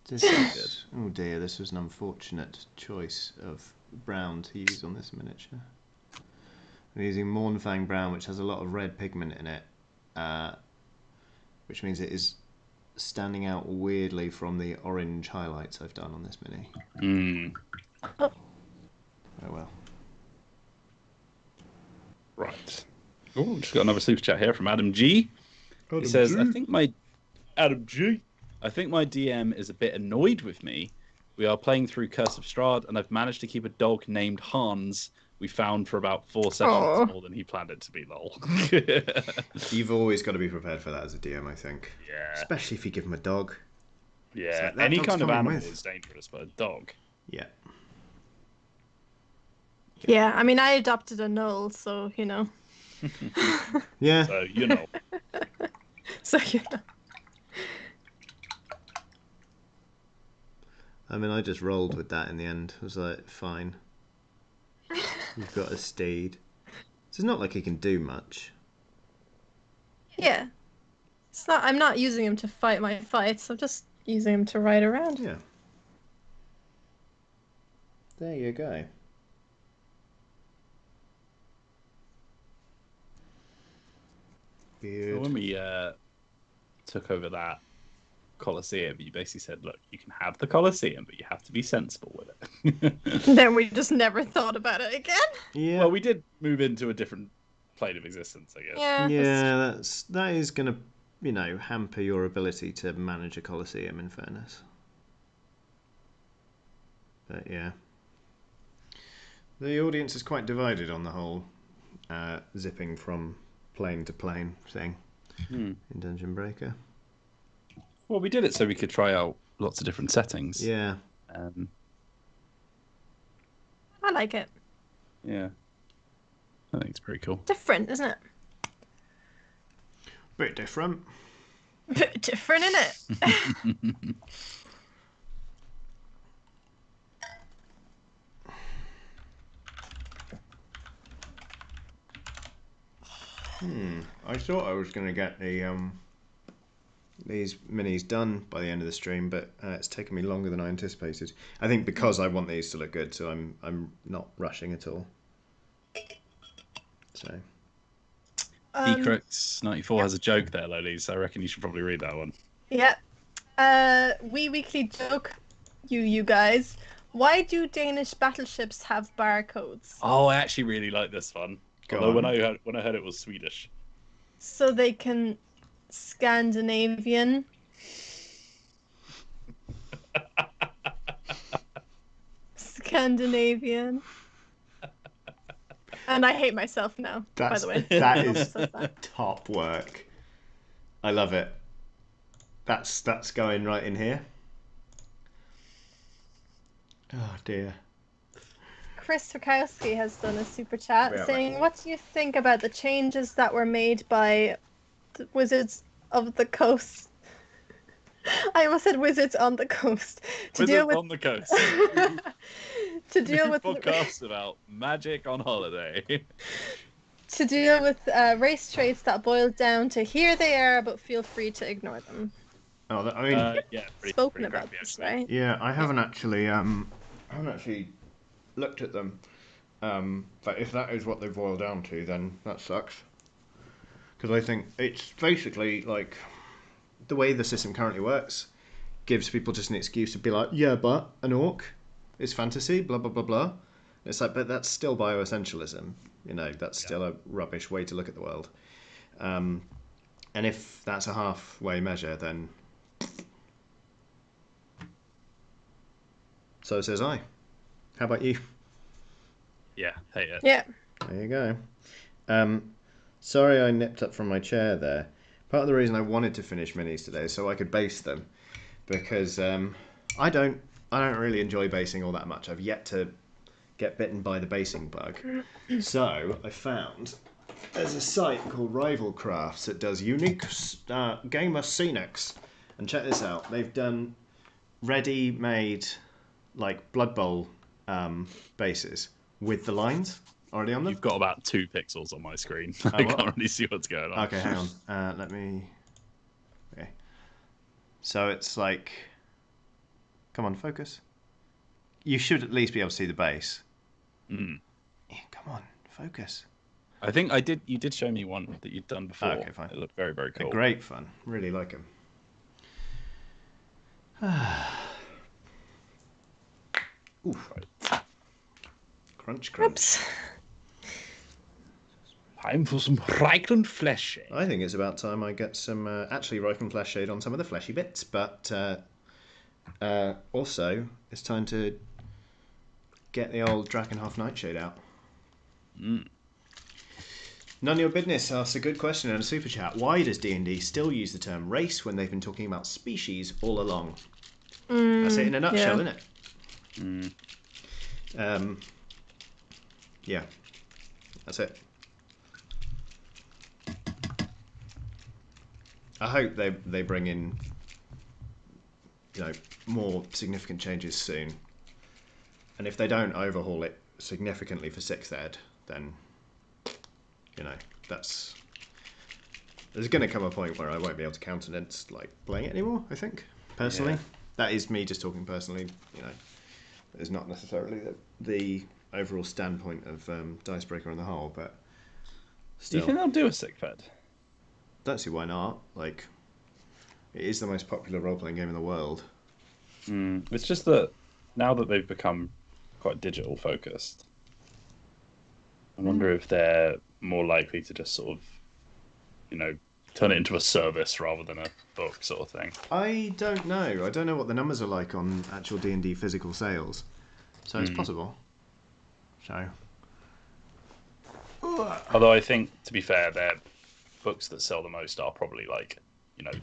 This is good. Oh dear, this was an unfortunate choice of brown to use on this miniature. I'm using Mornfang Brown, which has a lot of red pigment in it, which means it is standing out weirdly from the orange highlights I've done on this mini. Oh well. Right. Oh, just got another super chat here from Adam G. He says, I think my DM is a bit annoyed with me. We are playing through Curse of Strahd, and I've managed to keep a dog named Hans we found for about 4 sessions more than he planned it to be, lol. You've always got to be prepared for that as a DM, I think. Yeah. Especially if you give him a dog. Yeah, like, any kind of animal is dangerous, but a dog. Yeah. Yeah, I mean, I adopted a Knoll, so, you know. Yeah. So, you know. So, you know. I mean, I just rolled with that in the end. I was like, fine. You've got a steed. So it's not like he can do much. Yeah. It's not. I'm not using him to fight my fights. I'm just using him to ride around. Yeah. There you go. So when we took over that Colosseum, you basically said, look, you can have the Colosseum, but you have to be sensible with it. Then we just never thought about it again. Yeah. Well, we did move into a different plane of existence, I guess. Yeah. Yeah, that is going to, you know, hamper your ability to manage a Colosseum, in fairness. But yeah. The audience is quite divided on the whole zipping from plane to plane thing in Dungeon Breaker. Well, we did it so we could try out lots of different settings. Yeah. I like it. Yeah. I think it's pretty cool. Different, isn't it? Bit different. Bit different, isn't it? I thought I was going to get the these minis done by the end of the stream, but it's taken me longer than I anticipated. I think because I want these to look good, so I'm not rushing at all. So. Decrux94 has a joke there, Loli, so I reckon you should probably read that one. Yeah. Weekly joke, you guys. Why do Danish battleships have barcodes? Oh, I actually really like this one. Go Although on. when I heard it was Swedish. So they can Scandinavian. Scandinavian. And I hate myself now, by the way. That is top work. I love it. That's going right in here. Oh dear. Chris Rakowski has done a super chat saying, what do you think about the changes that were made by the Wizards of the Coast? I almost said Wizards on the Coast. On the Coast. To deal with podcasts about magic on holiday. To deal with race traits that boil down to here they are, but feel free to ignore them. Oh, I mean, yeah, spoken about this, right? Yeah, I haven't actually looked at them. But if that is what they boil down to, then that sucks. Because I think it's basically like the way the system currently works gives people just an excuse to be like, yeah, but an orc is fantasy, blah blah blah blah. It's like, but that's still bioessentialism. You know, that's still a rubbish way to look at the world. And if that's a halfway measure, then so says I. How about you? Yeah, hate it. Yeah. There you go. Sorry I nipped up from my chair there. Part of the reason I wanted to finish minis today is so I could base them, because I don't really enjoy basing all that much. I've yet to get bitten by the basing bug. So I found there's a site called Rival Crafts that does unique gamer scenics. And check this out. They've done ready-made like Blood Bowl bases with the lines already on them. You've got about 2 pixels on my screen. Oh, I what? can't really see what's going on. Okay, hang on. Let me... Okay. So it's like... Come on, focus. You should at least be able to see the base. Mm. Yeah, come on, focus. I think you did show me one that you'd done before. Okay, fine. It looked very, very They're cool. great fun. Really like them. Ooh. Crunch, crunch. Oops. Time for some Reichland flesh shade. I think it's about time I get some actually Reichland flesh shade on some of the fleshy bits, but also it's time to get the old Drakenhof Nightshade out. Mm. None of your business asks a good question in a super chat. Why does D&D still use the term race when they've been talking about species all along? That's it in a nutshell, isn't it? Mm. Yeah, that's it. I hope they bring in, more significant changes soon. And if they don't overhaul it significantly for 6th ed, then, there's going to come a point where I won't be able to countenance playing it anymore. I think personally, that is me just talking personally. It's not necessarily the overall standpoint of Dicebreaker on the whole, but Do still. you think they'll do a 6th ed? Don't see why not. It is the most popular role-playing game in the world. It's just that now that they've become quite digital focused, I wonder if they're more likely to just sort of, turn it into a service rather than a book sort of thing. I don't know. I don't know what the numbers are like on actual D&D physical sales. So it's possible. So. Although I think, to be fair, their books that sell the most are probably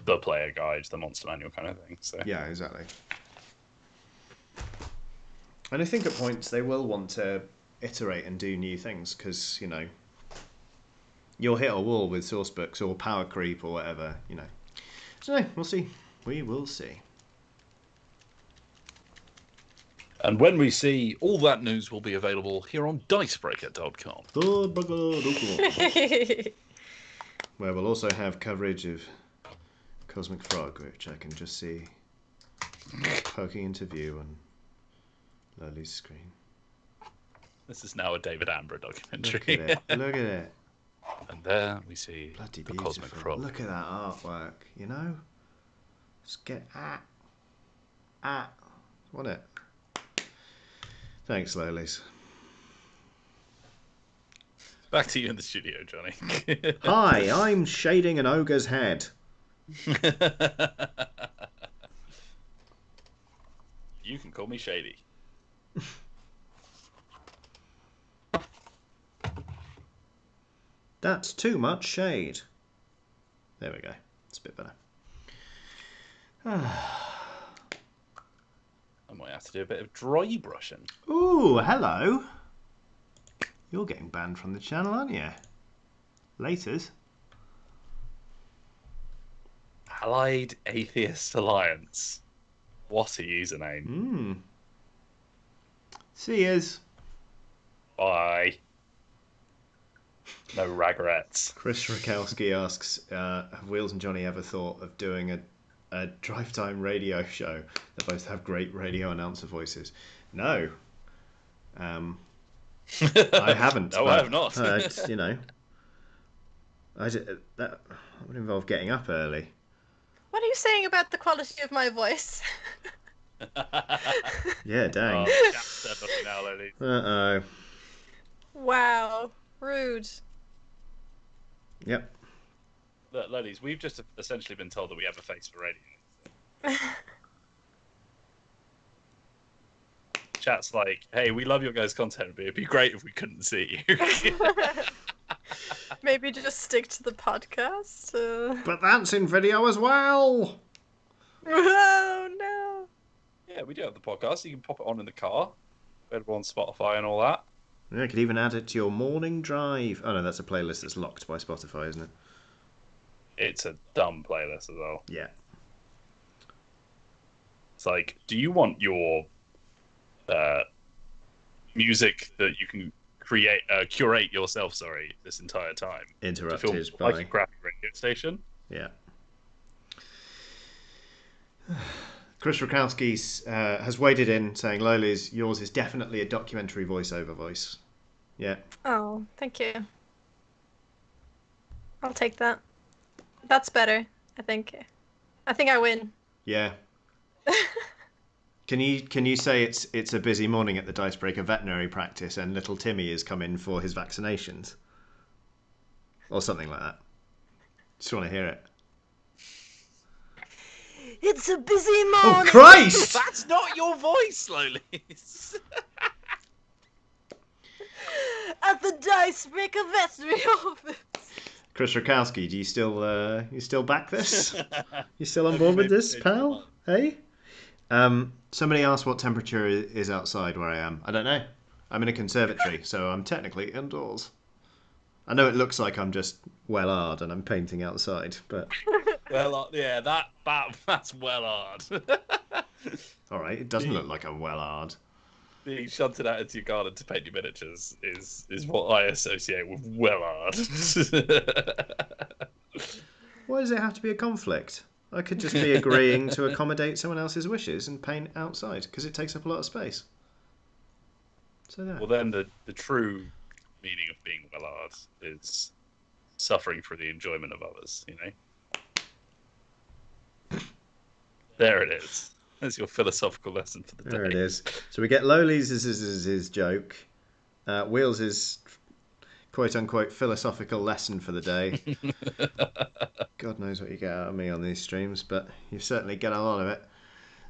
the player guides, the monster manual kind of thing. So Yeah, exactly. And I think at points they will want to iterate and do new things because, you'll hit a wall with source books or power creep or whatever, So we'll see. We will see. And when we see, all that news will be available here on Dicebreaker.com. Where we'll also have coverage of Cosmic Frog, which I can just see poking into view on Lurley's screen. This is now a David Attenborough documentary. Look at it. Look at it. And there we see Bloody the beautiful. Cosmic Frog. Look at that artwork, Just get want it. Thanks, Lurleys. Back to you in the studio, Johnny. Hi, I'm shading an ogre's head. You can call me Shady. That's too much shade. There we go. It's a bit better. I might have to do a bit of dry brushing. Ooh, hello. You're getting banned from the channel, aren't you? Laters. Allied Atheist Alliance. What a username. See yous. Bye. No regrets. Chris Rakowski asks, have Wheels and Johnny ever thought of doing a drive time radio show that both have great radio announcer voices? No. I haven't. No, I have not. That would involve getting up early. What are you saying about the quality of my voice? Yeah, dang. Now, ladies. Uh-oh. Wow. Rude. Yep. Look, ladies, we've just essentially been told that we have a face for radio. Chat's like, hey, we love your guys' content, but it'd be great if we couldn't see you. Maybe just stick to the podcast. But that's in video as well. Oh no! Yeah, we do have the podcast. You can pop it on in the car. Available on Spotify and all that. Yeah, you could even add it to your morning drive. Oh no, that's a playlist that's locked by Spotify, isn't it? It's a dumb playlist as well. Yeah. It's like, do you want your music that you can curate yourself? Sorry, this entire time Interrupted to feel by like a crappy radio station. Yeah. Chris Rakowski has waded in saying, Loli's, yours is definitely a documentary voiceover voice. Yeah. Oh, thank you. I'll take that. That's better, I think. I think I win. Yeah. Can you say it's a busy morning at the Dicebreaker veterinary practice and little Timmy has come in for his vaccinations? Or something like that. Just want to hear it. It's a busy morning. Oh, Christ! That's not your voice, Lolis. At the Dicebreaker veterinary office. Chris Rakowski, do you still back this? You still on board with this, pal? Hey? Somebody asked what temperature is outside where I am. I don't know. I'm in a conservatory, so I'm technically indoors. I know it looks like I'm just well-hard and I'm painting outside, but... Well, yeah, that's well hard. All right, it doesn't look like I'm well-hard. Being shunted out into your garden to paint your miniatures is what I associate with well hard. Why does it have to be a conflict? I could just be agreeing to accommodate someone else's wishes and paint outside, because it takes up a lot of space. So there. Well, then the true meaning of being well hard is suffering for the enjoyment of others, you know? There it is. That's your philosophical lesson for the day. There it is. So we get Loli's is his joke. Wheels is quote-unquote philosophical lesson for the day. God knows what you get out of me on these streams, but you certainly get a lot of it.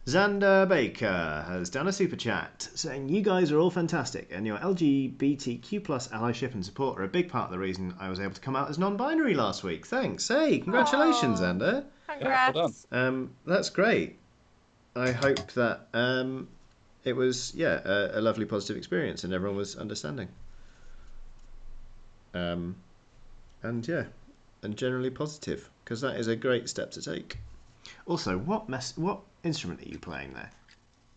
Xander Baker has done a super chat saying, you guys are all fantastic and your LGBTQ plus allyship and support are a big part of the reason I was able to come out as non-binary last week. Thanks. Hey, congratulations, Xander. Congrats. Yeah, well done. That's great. I hope that it was a lovely positive experience and everyone was understanding. And generally positive, because that is a great step to take. Also, what instrument are you playing there?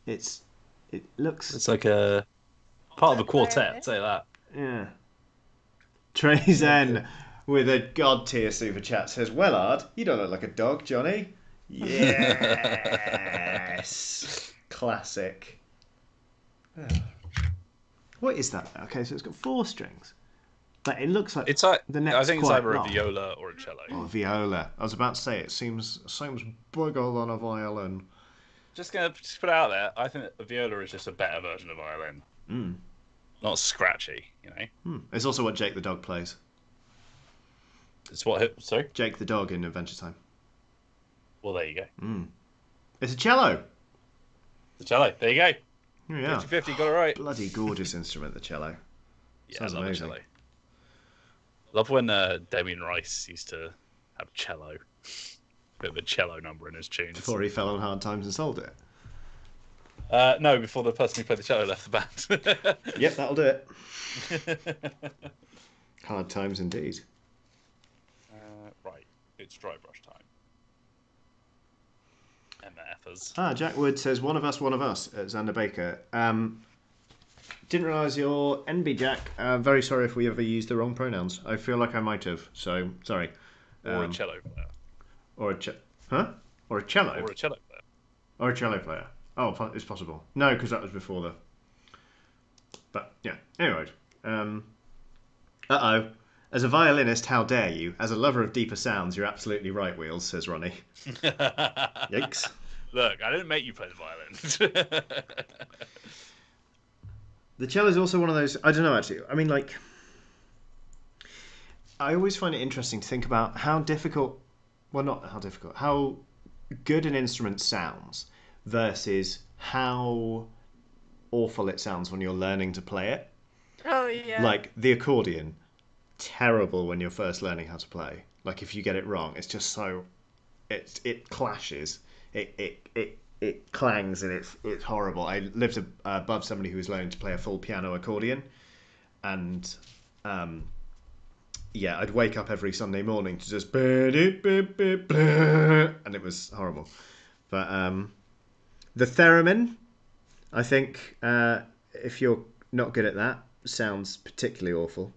It looks... It's like a part of a quartet, I'd say that. Yeah. Trey Zen with a god tier super chat says, Wellard, you don't look like a dog, Johnny. Yes. Classic. What is that? Okay, so it's got 4 strings. But it looks like It's like, the neck's I think it's quite either long. a viola or a cello. Oh, viola. I was about to say it seems bigger than a violin. Just put it out there. I think a viola is just a better version of violin. Mm. Not scratchy, you know. It's also what Jake the dog plays. It's what? Sorry. Jake the dog in Adventure Time. Well, there you go. It's a cello. The cello. There you go. Yeah. 50-50, got it right. Bloody gorgeous instrument, the cello. Yeah, Sounds I love amazing. a cello. Love when Damien Rice used to have cello. Bit of a cello number in his tunes. Before he fell on hard times and sold it. No, before the person who played the cello left the band. Yep, that'll do it. Hard times indeed. Right, it's dry brush time. Emma Effers. Jack Wood says, one of us at Xander Baker. Didn't realise you're NB Jack. Very sorry if we ever used the wrong pronouns. I feel like I might have, so sorry. Or a cello player. Or a Or a cello? Or a cello player. Or a cello player. Oh, it's possible. No, because that was before the... But, yeah. Anyway. Uh-oh. As a violinist, how dare you? As a lover of deeper sounds, you're absolutely right, Wheels, says Ronnie. Yikes. Look, I didn't make you play the violin. The cello is also one of those... I don't know, actually. I mean, like... I always find it interesting to think about how difficult, well, not how difficult, how good an instrument sounds versus how awful it sounds when you're learning to play it. Oh yeah. Like the accordion, terrible when you're first learning how to play. Like if you get it wrong, it's just so it clashes. It clangs and it's horrible. I lived above somebody who was learning to play a full piano accordion, and yeah, I'd wake up every Sunday morning to just and it was horrible. But the theremin, I think, if you're not good at that, sounds particularly awful.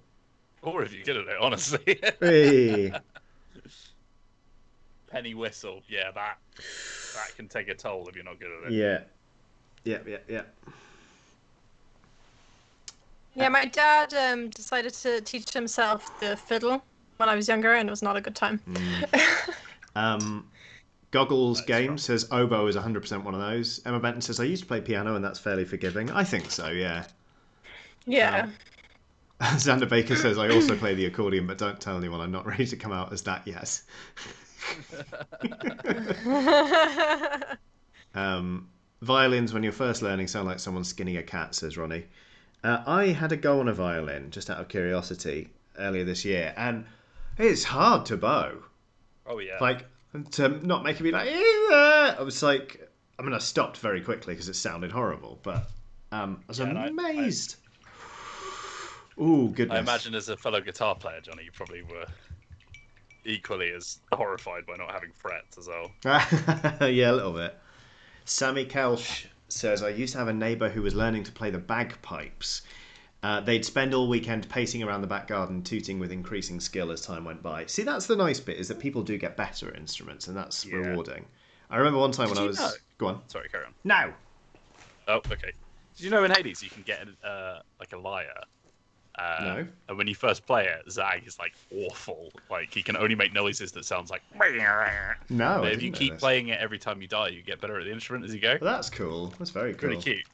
Or if you're good at it, honestly. Hey. Penny whistle, yeah, that can take a toll if you're not good at it. Yeah. Yeah, my dad decided to teach himself the fiddle when I was younger, and it was not a good time. Goggles Game says oboe is 100% one of those. Emma Benton says I used to play piano and that's fairly forgiving. I think so, yeah. Yeah. Xander Baker says I also play the accordion, but don't tell anyone. I'm not ready to come out as that yet. Violins, when you're first learning, sound like someone skinning a cat, says Ronnie. I had a go on a violin, just out of curiosity, earlier this year, and it's hard to bow. Oh, yeah. Like, to not make it be like, I was like, I mean, I stopped very quickly because it sounded horrible, but I was amazed. Ooh, goodness. I imagine as a fellow guitar player, Johnny, you probably were equally as horrified by not having frets as well. Yeah, a little bit. Sammy Kelch says, I used to have a neighbour who was learning to play the bagpipes. They'd spend all weekend pacing around the back garden, tooting with increasing skill as time went by. See, that's the nice bit, is that people do get better at instruments, and that's rewarding. I remember one time when I was... Know? Go on. Sorry, carry on. No! Oh, okay. Did you know in Hades you can get like a lyre? No. And when you first play it, Zag is like awful. Like he can only make noises that sounds like. No. But if you keep playing it every time you die, you get better at the instrument as you go. Well, that's cool. That's very cool. Really cute.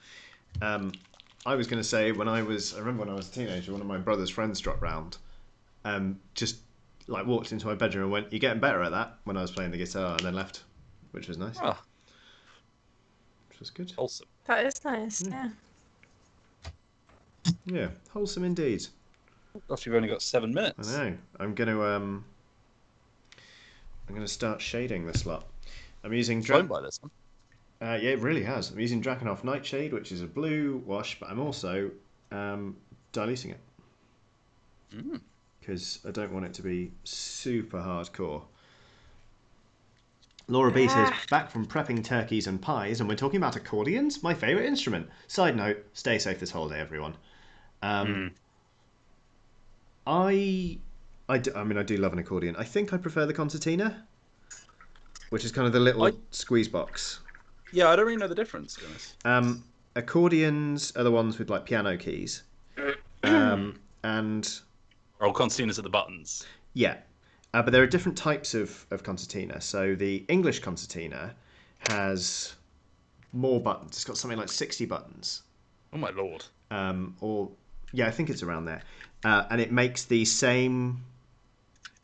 I was going to say I remember when I was a teenager, one of my brother's friends dropped round, just like walked into my bedroom and went, "You're getting better at that." When I was playing the guitar, and then left, which was nice. Oh. Which was good. Wholesome. That is nice. Yeah. Yeah, wholesome indeed. Gosh, you've only got 7 minutes. I know. I'm gonna start shading this lot. I'm using Flown by this one. yeah, it really has. I'm using Drakenhof Nightshade, which is a blue wash, but I'm also diluting it because I don't want it to be super hardcore. Laura B says, back from prepping turkeys and pies, and we're talking about accordions, my favourite instrument. Side note, stay safe this holiday, everyone. I do love an accordion. I think I prefer the concertina, which is kind of the little squeeze box. Yeah, I don't really know the difference, to be honest. Accordions are the ones with like piano keys. And concertinas are the buttons. Yeah. But there are different types of concertina. So the English concertina has more buttons. It's got something like 60 buttons. Oh my lord. Yeah, I think it's around there. And it makes the same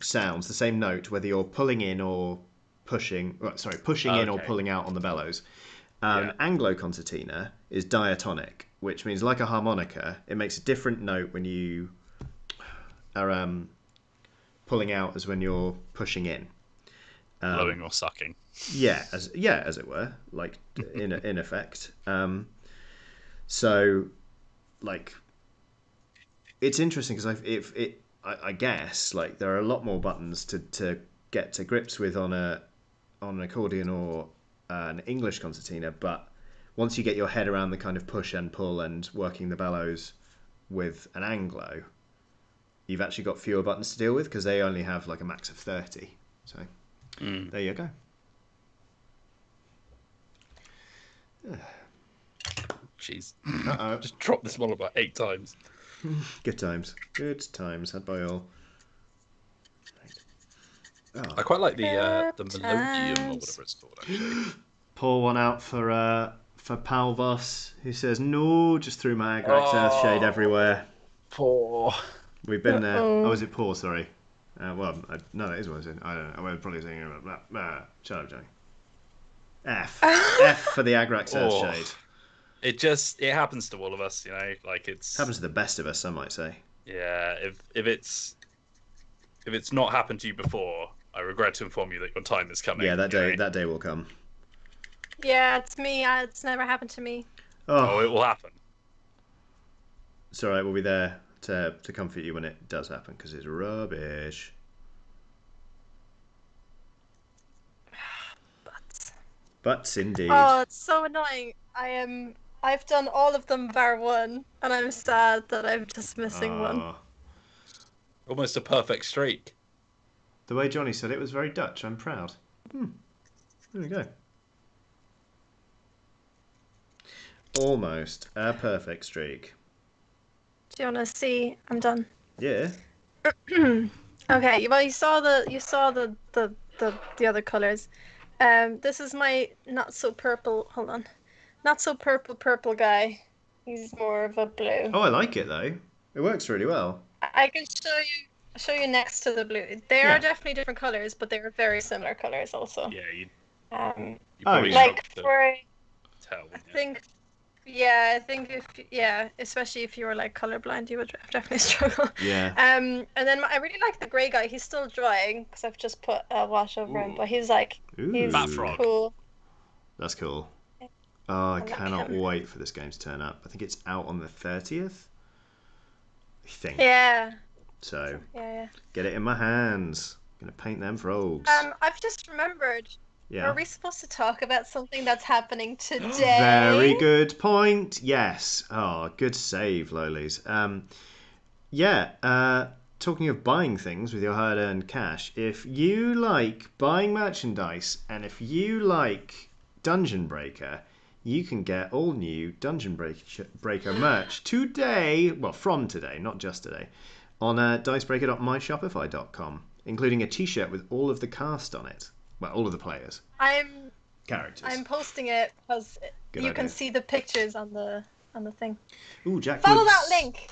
sounds, the same note, whether you're pulling in or pushing in or pulling out on the bellows. Anglo concertina is diatonic, which means like a harmonica, it makes a different note when you are pulling out as when you're pushing in. Blowing or sucking. Yeah, as it were, like in effect. So, like, it's interesting because I guess like there are a lot more buttons to get to grips with on an accordion or an English concertina, but once you get your head around the kind of push and pull and working the bellows with an Anglo, you've actually got fewer buttons to deal with because they only have like a max of 30. So there you go. Jeez. Uh-oh. Just dropped this model about 8 times. Good times. Good times had by all. Oh. I quite like the melodium or whatever it's called, actually. Pour one out for Palvos, who says, no, just threw my Agrax Earthshade everywhere. Poor. We've been there. Oh, is it poor? Sorry. No, that is what I said. I don't know. I was probably saying shut up, Johnny. F for the Agrax Earthshade. It happens to all of us, you know. Like Happens to the best of us, some might say. Yeah, if it's not happened to you before, I regret to inform you that your time is coming. Yeah, that day will come. Yeah, it's me. It's never happened to me. Oh, it will happen. It's alright, we'll be there to comfort you when it does happen, because it's rubbish. Butts indeed. Oh, it's so annoying. I've done all of them bar one, and I'm sad that I'm just missing one. Almost a perfect streak. The way Johnny said it was very Dutch. I'm proud. There we go. Almost a perfect streak. Do you want to see? I'm done. Yeah. Okay. Well, you saw the other colors. This is my not so purple. Hold on, not so purple guy. He's more of a blue. Oh, I like it though. It works really well. I can show you next to the blue. They are definitely different colors, but they are very similar colors also. Yeah, you probably like for tell. I think especially if you were like colorblind, you would definitely struggle. Yeah. And then I really like the grey guy. He's still drying because I've just put a wash over him, but he's like he's Fat frog. cool. That's cool. Oh, I cannot wait for this game to turn up. I think it's out on the 30th. I think. Yeah. So yeah. Get it in my hands. Gonna paint them frogs. I've just remembered. Yeah. Are we supposed to talk about something that's happening today? Very good point. Yes. Oh, good save, Lolies. Talking of buying things with your hard-earned cash, if you like buying merchandise and if you like Dungeon Breaker, you can get all new Dungeon Breaker merch today. Well, from today, not just today, on dicebreaker.myshopify.com, including a T-shirt with all of the cast on it. Well, all of the players. Characters. I'm posting it because you can see the pictures on the thing. Ooh, Jack. Follow that link.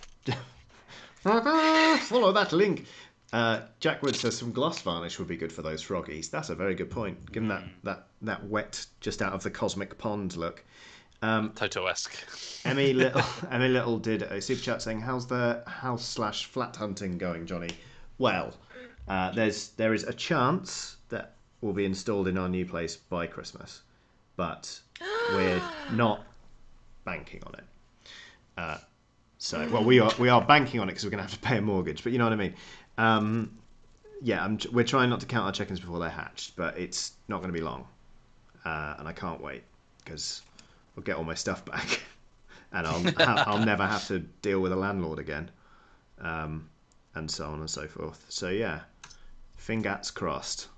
Follow that link. Jack Wood says some gloss varnish would be good for those froggies. That's a very good point. Given that wet, just out of the cosmic pond look. Toto-esque. Emmy Little did a super chat saying, "How's the house/flat hunting going, Johnny?" Well, there is a chance that will be installed in our new place by Christmas, but we're not banking on it. We are banking on it because we're going to have to pay a mortgage, but you know what I mean. We're trying not to count our chickens before they're hatched, but it's not going to be long, and I can't wait because I'll get all my stuff back, and I'll never have to deal with a landlord again, and so on and so forth. So yeah, fingers crossed.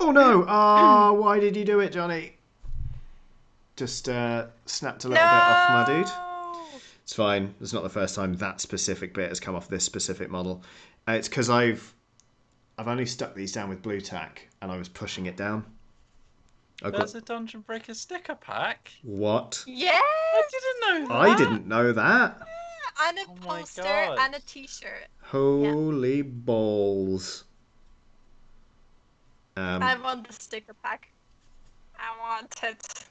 Oh no! Oh, why did you do it, Johnny? Just snapped a little bit off my dude. It's fine. It's not the first time that specific bit has come off this specific model. It's because I've only stuck these down with blue tack and I was pushing it down. There's a Dungeon Breaker sticker pack. What? Yeah. I didn't know that. I didn't know that. Yeah, and a poster and a T-shirt. Holy balls. I want the sticker pack. I want it.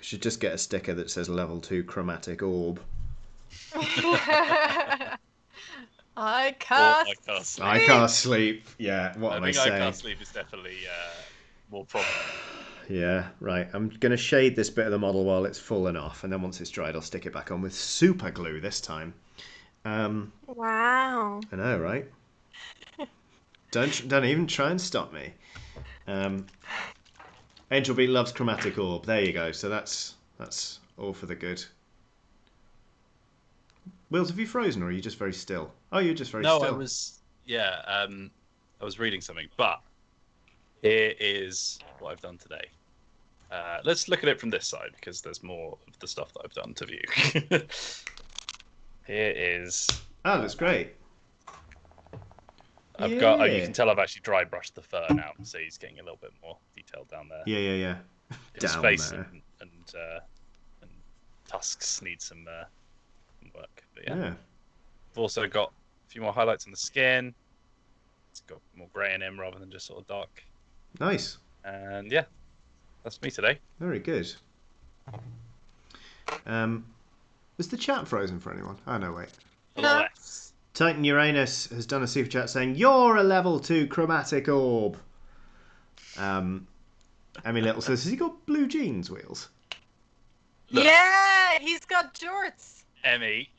Should just get a sticker that says level 2 chromatic orb. I can't sleep. I can't sleep. Yeah, what am I saying? I can't sleep is definitely more problem. Yeah, right. I'm going to shade this bit of the model while it's fallen off, and then once it's dried, I'll stick it back on with super glue this time. Wow. I know, right? Don't even try and stop me. Angel Beat loves chromatic orb. There you go. So that's all for the good. Wills, have you frozen, or are you just very still? Oh, you're just very still. No, I was. Yeah, I was reading something, but here is what I've done today. Let's look at it from this side because there's more of the stuff that I've done to view. Here is. Oh, that's great. I've got. You can tell I've actually dry brushed the fur now, so he's getting a little bit more detailed down there. Yeah. His down face there. and tusks need some work. But yeah. Yeah. I've also got a few more highlights on the skin. It's got more grey in him rather than just sort of dark. Nice. And yeah, that's me today. Very good. Was the chat frozen for anyone? Oh, no, wait. No. Yes. Titan Uranus has done a super chat saying, "You're a level 2 chromatic orb." Emmy Little says, "Has he got blue jeans, Wheels?" Look. Yeah, he's got jorts. Emmy.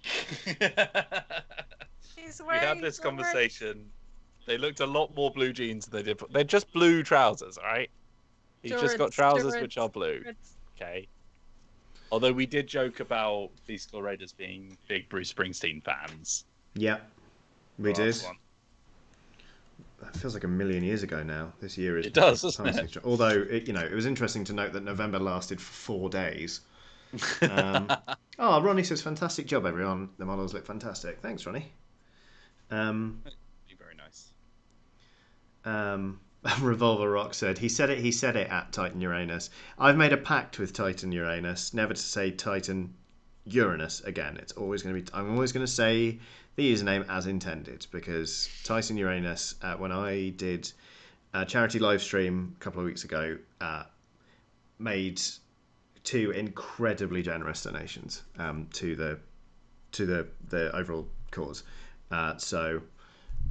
He's We wearing had this jorts. conversation. They looked a lot more blue jeans than they did. They're just blue trousers, all right? He's just got Jorts, trousers jorts, which are blue. jorts. Okay. Although we did joke about Beastclaw Raiders being big Bruce Springsteen fans. Yeah, we did. Last one. That feels like a million years ago now. This year is. It does, doesn't passing it? straight. Although, it was interesting to note that November lasted for 4 days. Ronnie says, "Fantastic job, everyone. The models look fantastic." Thanks, Ronnie. Very nice. Revolver Rock said, he said it at Titan Uranus. "I've made a pact with Titan Uranus never to say Titan Uranus again. It's always going to be. I'm always going to say the username as intended, because Titan Uranus, when I did a charity live stream a couple of weeks ago, made 2 incredibly generous donations to the overall cause. So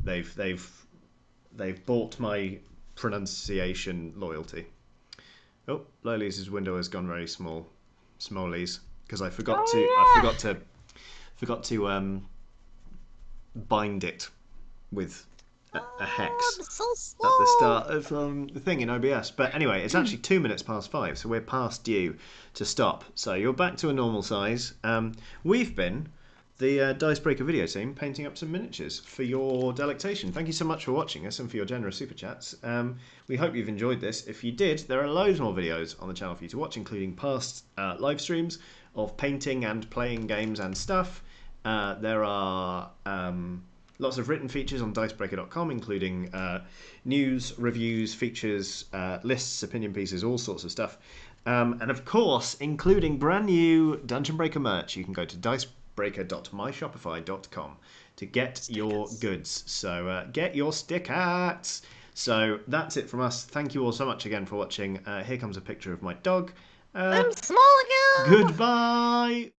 they've bought my pronunciation loyalty. Oh, Lolies' window has gone very small, smallies, because I forgot to bind it with a hex I'm so at the start of the thing in OBS. But anyway, it's actually 2 minutes past 5, so we're past due to stop. So you're back to a normal size. We've been the Dicebreaker video team painting up some miniatures for your delectation. Thank you so much for watching us and for your generous super chats. We hope you've enjoyed this. If you did, there are loads more videos on the channel for you to watch, including past live streams of painting and playing games and stuff. There are lots of written features on dicebreaker.com, including news, reviews, features, lists, opinion pieces, all sorts of stuff. And of course, including brand new Dungeon Breaker merch. You can go to dicebreaker.myshopify.com to get your goods. So get your stickers. So that's it from us. Thank you all so much again for watching. Here comes a picture of my dog. I'm small again. Goodbye.